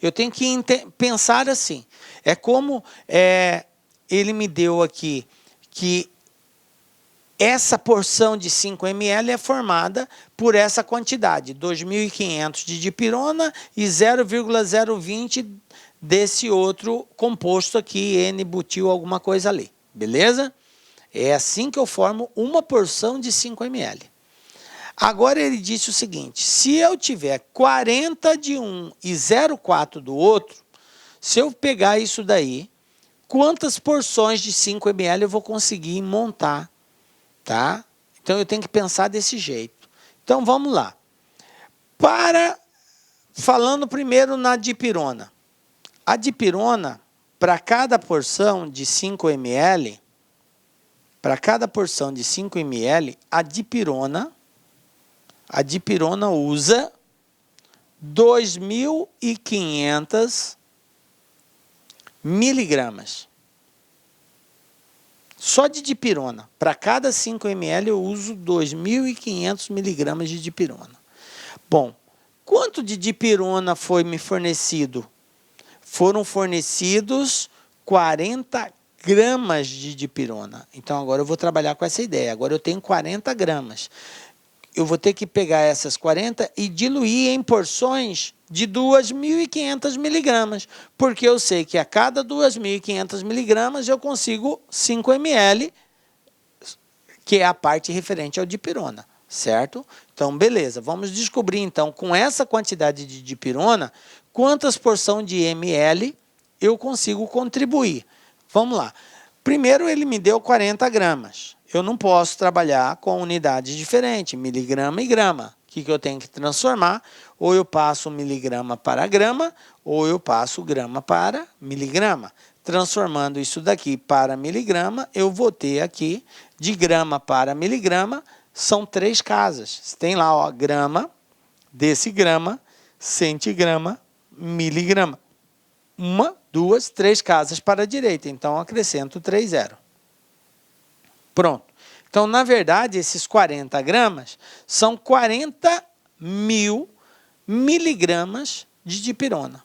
Eu tenho que pensar assim. É como ele me deu aqui que essa porção de 5 ml é formada por essa quantidade, 2.500 de dipirona e 0,020 desse outro composto aqui, N-butil, alguma coisa ali. Beleza? É assim que eu formo uma porção de 5 ml. Agora ele disse o seguinte, se eu tiver 40 de um e 0,4 do outro, se eu pegar isso daí, quantas porções de 5 ml eu vou conseguir montar? Tá? Então, eu tenho que pensar desse jeito. Então, vamos lá. Falando primeiro na dipirona. A dipirona, para cada porção de 5 ml, para cada porção de 5 ml, a dipirona usa 2.500 miligramas. Só de dipirona. Para cada 5 ml eu uso 2.500 miligramas de dipirona. Bom, quanto de dipirona foi me fornecido? Foram fornecidos 40 gramas de dipirona. Então, agora eu vou trabalhar com essa ideia. Agora eu tenho 40 gramas. Eu vou ter que pegar essas 40 e diluir em porções de 2.500 miligramas, porque eu sei que a cada 2.500 miligramas eu consigo 5 ml, que é a parte referente ao dipirona, certo? Então, beleza, vamos descobrir então, com essa quantidade de dipirona, quantas porções de ml eu consigo contribuir. Vamos lá. Primeiro ele me deu 40 gramas. Eu não posso trabalhar com unidades diferentes, miligrama e grama. O que eu tenho que transformar? Ou eu passo miligrama para grama, ou eu passo grama para miligrama. Transformando isso daqui para miligrama, eu vou ter aqui, de grama para miligrama, são 3 casas. Você tem lá, ó, grama, decigrama, centigrama, miligrama. 1, 2, 3 casas para a direita. Então, acrescento 3 zero. Pronto. Então, na verdade, esses 40 gramas são 40.000 miligramas de dipirona.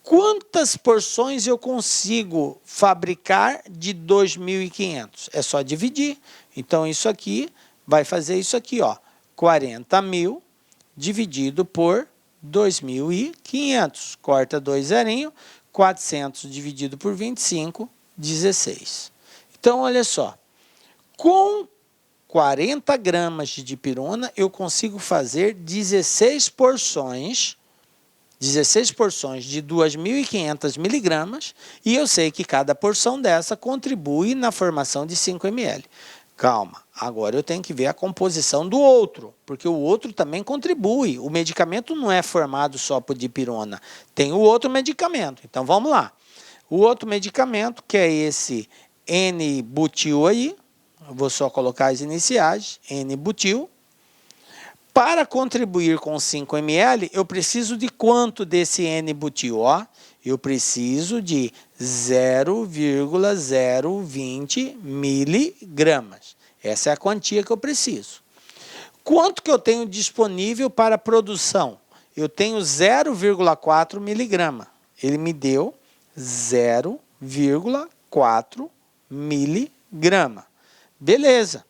Quantas porções eu consigo fabricar de 2.500? É só dividir. Então, isso aqui vai fazer isso aqui, ó. 40.000 dividido por 2.500. Corta 2 zerinhos. 400 dividido por 25, 16. Então, olha só. Com 40 gramas de dipirona, eu consigo fazer 16 porções de 2.500 miligramas, e eu sei que cada porção dessa contribui na formação de 5 ml. Calma, agora eu tenho que ver a composição do outro, porque o outro também contribui. O medicamento não é formado só por dipirona, tem o outro medicamento. Então, vamos lá. O outro medicamento, que é esse N-butil aí, eu vou só colocar as iniciais, N-butil. Para contribuir com 5 ml, eu preciso de quanto desse N-butil? Ó, eu preciso de 0,020 miligramas. Essa é a quantia que eu preciso. Quanto que eu tenho disponível para produção? Eu tenho 0,4 miligrama. Ele me deu 0,4 miligrama. Beleza.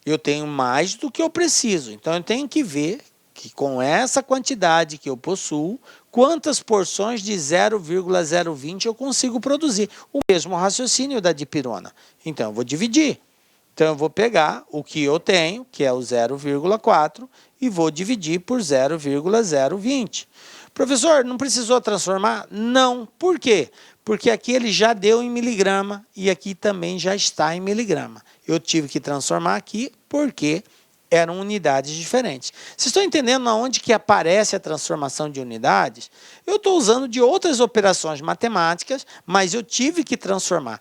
Eu tenho mais do que eu preciso. Então, eu tenho que ver que com essa quantidade que eu possuo, quantas porções de 0,020 eu consigo produzir. O mesmo raciocínio da dipirona. Então, eu vou dividir. Então, eu vou pegar o que eu tenho, que é o 0,4, e vou dividir por 0,020. Professor, não precisou transformar? Não. Por quê? Porque aqui ele já deu em miligrama e aqui também já está em miligrama. Eu tive que transformar aqui porque eram unidades diferentes. Vocês estão entendendo aonde que aparece a transformação de unidades? Eu estou usando de outras operações matemáticas, mas eu tive que transformar.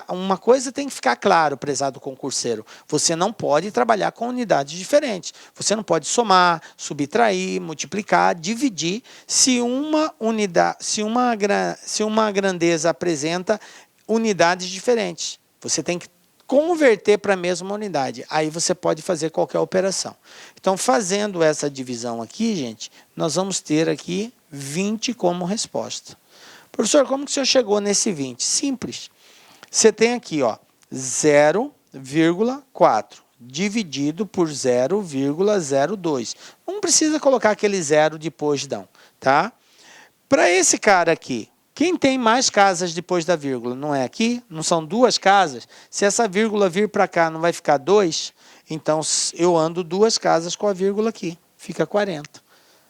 Uma coisa tem que ficar claro, prezado concurseiro. Você não pode trabalhar com unidades diferentes. Você não pode somar, subtrair, multiplicar, dividir, se uma grandeza apresenta unidades diferentes. Você tem que converter para a mesma unidade. Aí você pode fazer qualquer operação. Então, fazendo essa divisão aqui, gente, nós vamos ter aqui 20 como resposta. Professor, como que o senhor chegou nesse 20? Simples. Você tem aqui, ó, 0,4 dividido por 0,02. Não precisa colocar aquele zero depois, não, tá? Para esse cara aqui, quem tem mais casas depois da vírgula? Não é aqui? Não são 2 casas? Se essa vírgula vir para cá, não vai ficar 2? Então, eu ando 2 casas com a vírgula aqui. Fica 40.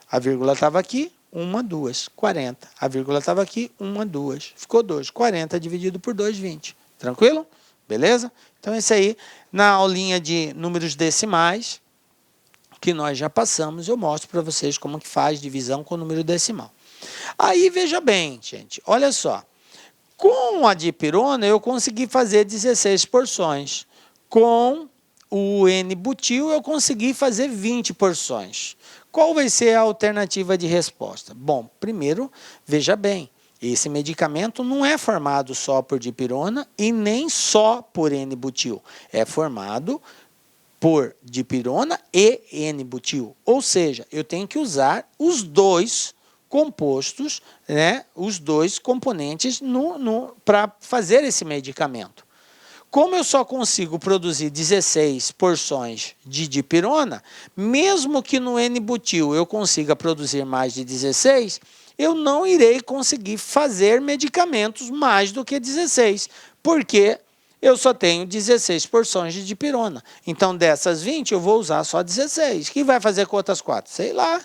A vírgula estava aqui, 1, 2, 40. A vírgula estava aqui, 1, 2. Ficou 2. 40 dividido por 2, 20. Tranquilo? Beleza? Então, esse aí, na aulinha de números decimais, que nós já passamos, eu mostro para vocês como que faz divisão com número decimal. Aí, veja bem, gente, olha só. Com a dipirona, eu consegui fazer 16 porções. Com o N-butil, eu consegui fazer 20 porções. Qual vai ser a alternativa de resposta? Bom, primeiro, veja bem, esse medicamento não é formado só por dipirona e nem só por N-butil. É formado por dipirona e N-butil. Ou seja, eu tenho que usar os dois compostos, né, os dois componentes para fazer esse medicamento. Como eu só consigo produzir 16 porções de dipirona, mesmo que no N-butil eu consiga produzir mais de 16, eu não irei conseguir fazer medicamentos mais do que 16, porque eu só tenho 16 porções de dipirona. Então, dessas 20, eu vou usar só 16. O que vai fazer com outras 4? Sei lá.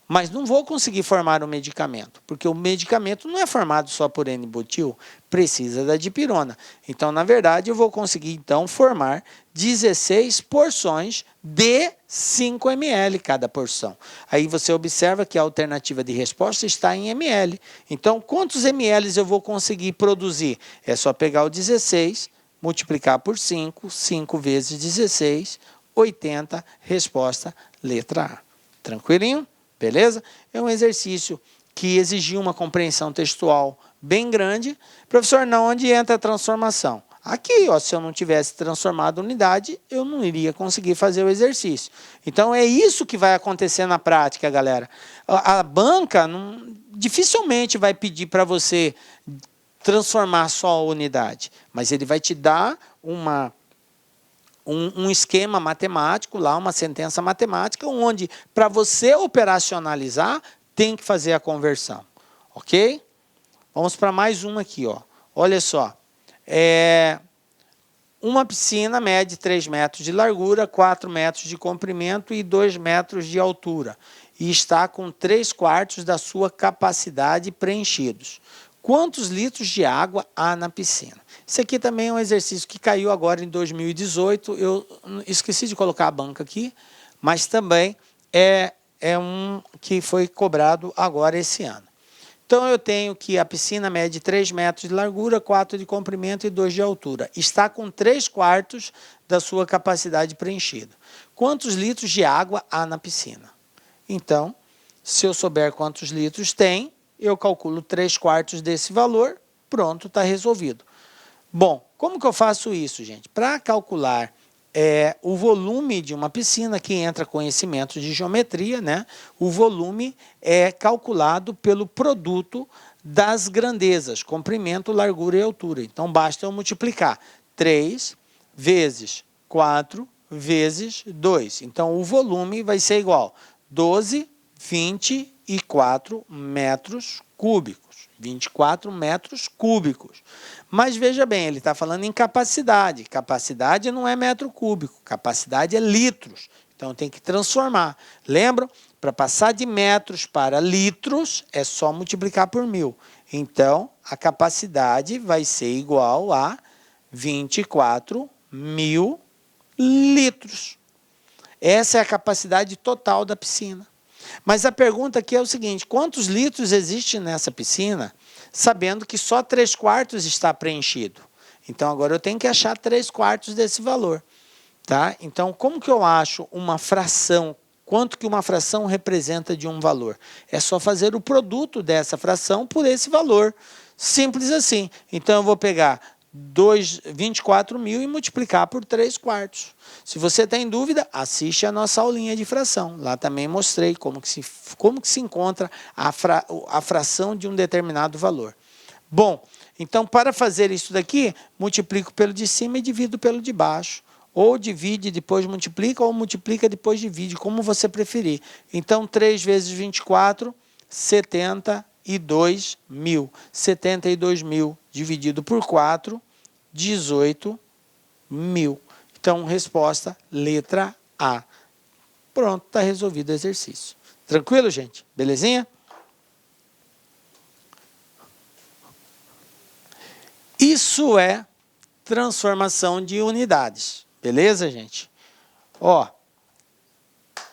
Mas não vou conseguir formar o medicamento, porque o medicamento não é formado só por N-butil, precisa da dipirona. Então, na verdade, eu vou conseguir, então, formar 16 porções de 5 ml cada porção. Aí você observa que a alternativa de resposta está em ml. Então, quantos ml eu vou conseguir produzir? É só pegar o 16, multiplicar por 5, 5 vezes 16, 80, resposta letra A. Tranquilinho? Beleza? É um exercício que exigiu uma compreensão textual bem grande. Professor, não, onde entra a transformação? Aqui, ó, se eu não tivesse transformado a unidade, eu não iria conseguir fazer o exercício. Então, é isso que vai acontecer na prática, galera. A banca dificilmente vai pedir para você transformar só a unidade, mas ele vai te dar um esquema matemático, lá uma sentença matemática, onde, para você operacionalizar, tem que fazer a conversão. Ok? Vamos para mais uma aqui. Ó. Olha só. Uma piscina mede 3 metros de largura, 4 metros de comprimento e 2 metros de altura. E está com 3/4 da sua capacidade preenchidos. Quantos litros de água há na piscina? Isso aqui também é um exercício que caiu agora em 2018. Eu esqueci de colocar a banca aqui, mas também é um que foi cobrado agora esse ano. Então, eu tenho que a piscina mede 3 metros de largura, 4 de comprimento e 2 de altura. Está com 3/4 da sua capacidade preenchida. Quantos litros de água há na piscina? Então, se eu souber quantos litros tem, eu calculo 3/4 desse valor, pronto, está resolvido. Bom, como que eu faço isso, gente? Para calcular o volume de uma piscina, que entra conhecimento de geometria, né? O volume é calculado pelo produto das grandezas, comprimento, largura e altura. Então, basta eu multiplicar 3 vezes 4 vezes 2. Então, o volume vai ser igual a 12, 24 metros cúbicos. 24 metros cúbicos. Mas veja bem, ele está falando em capacidade. Capacidade não é metro cúbico, capacidade é litros. Então, tem que transformar. Lembram? Para passar de metros para litros, é só multiplicar por 1000. Então, a capacidade vai ser igual a 24.000 litros. Essa é a capacidade total da piscina. Mas a pergunta aqui é o seguinte: quantos litros existe nessa piscina, sabendo que só 3/4 está preenchido? Então, agora eu tenho que achar 3/4 desse valor. Tá? Então, como que eu acho uma fração? Quanto que uma fração representa de um valor? É só fazer o produto dessa fração por esse valor. Simples assim. Então, eu vou pegar 24.000 e multiplicar por 3/4. Se você tem dúvida, assiste a nossa aulinha de fração. Lá também mostrei como que se encontra a fração de um determinado valor. Bom, então para fazer isso daqui, multiplico pelo de cima e divido pelo de baixo. Ou divide, depois multiplica, ou multiplica, depois divide, como você preferir. Então, 3 vezes 24, 72.000. 72.000 dividido por 4, 18.000. Então, resposta, letra A. Pronto, está resolvido o exercício. Tranquilo, gente? Belezinha? Isso é transformação de unidades. Beleza, gente? Ó,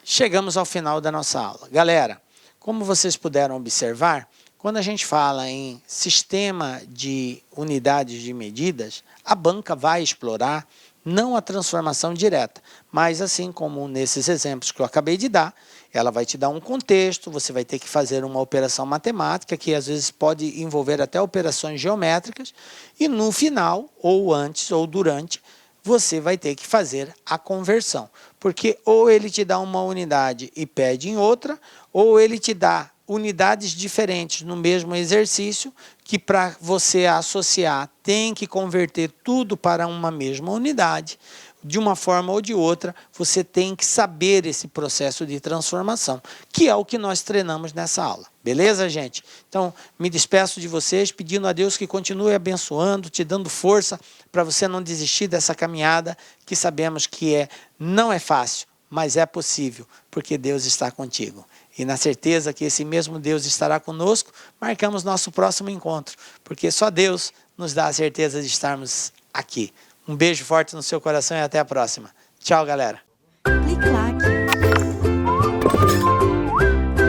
chegamos ao final da nossa aula. Galera, como vocês puderam observar, Quando a gente fala em sistema de unidades de medidas, a banca vai explorar não a transformação direta, mas assim como nesses exemplos que eu acabei de dar, ela vai te dar um contexto, você vai ter que fazer uma operação matemática, que às vezes pode envolver até operações geométricas, e no final, ou antes ou durante, você vai ter que fazer a conversão. Porque ou ele te dá uma unidade e pede em outra, ou ele te dá unidades diferentes no mesmo exercício, que para você associar tem que converter tudo para uma mesma unidade. De uma forma ou de outra, você tem que saber esse processo de transformação, que é o que nós treinamos nessa aula. Beleza, gente? Então, me despeço de vocês, pedindo a Deus que continue abençoando, te dando força para você não desistir dessa caminhada, que sabemos que não é fácil, mas é possível, porque Deus está contigo. E na certeza que esse mesmo Deus estará conosco, marcamos nosso próximo encontro, porque só Deus nos dá a certeza de estarmos aqui. Um beijo forte no seu coração e até a próxima. Tchau, galera. Clic-clac.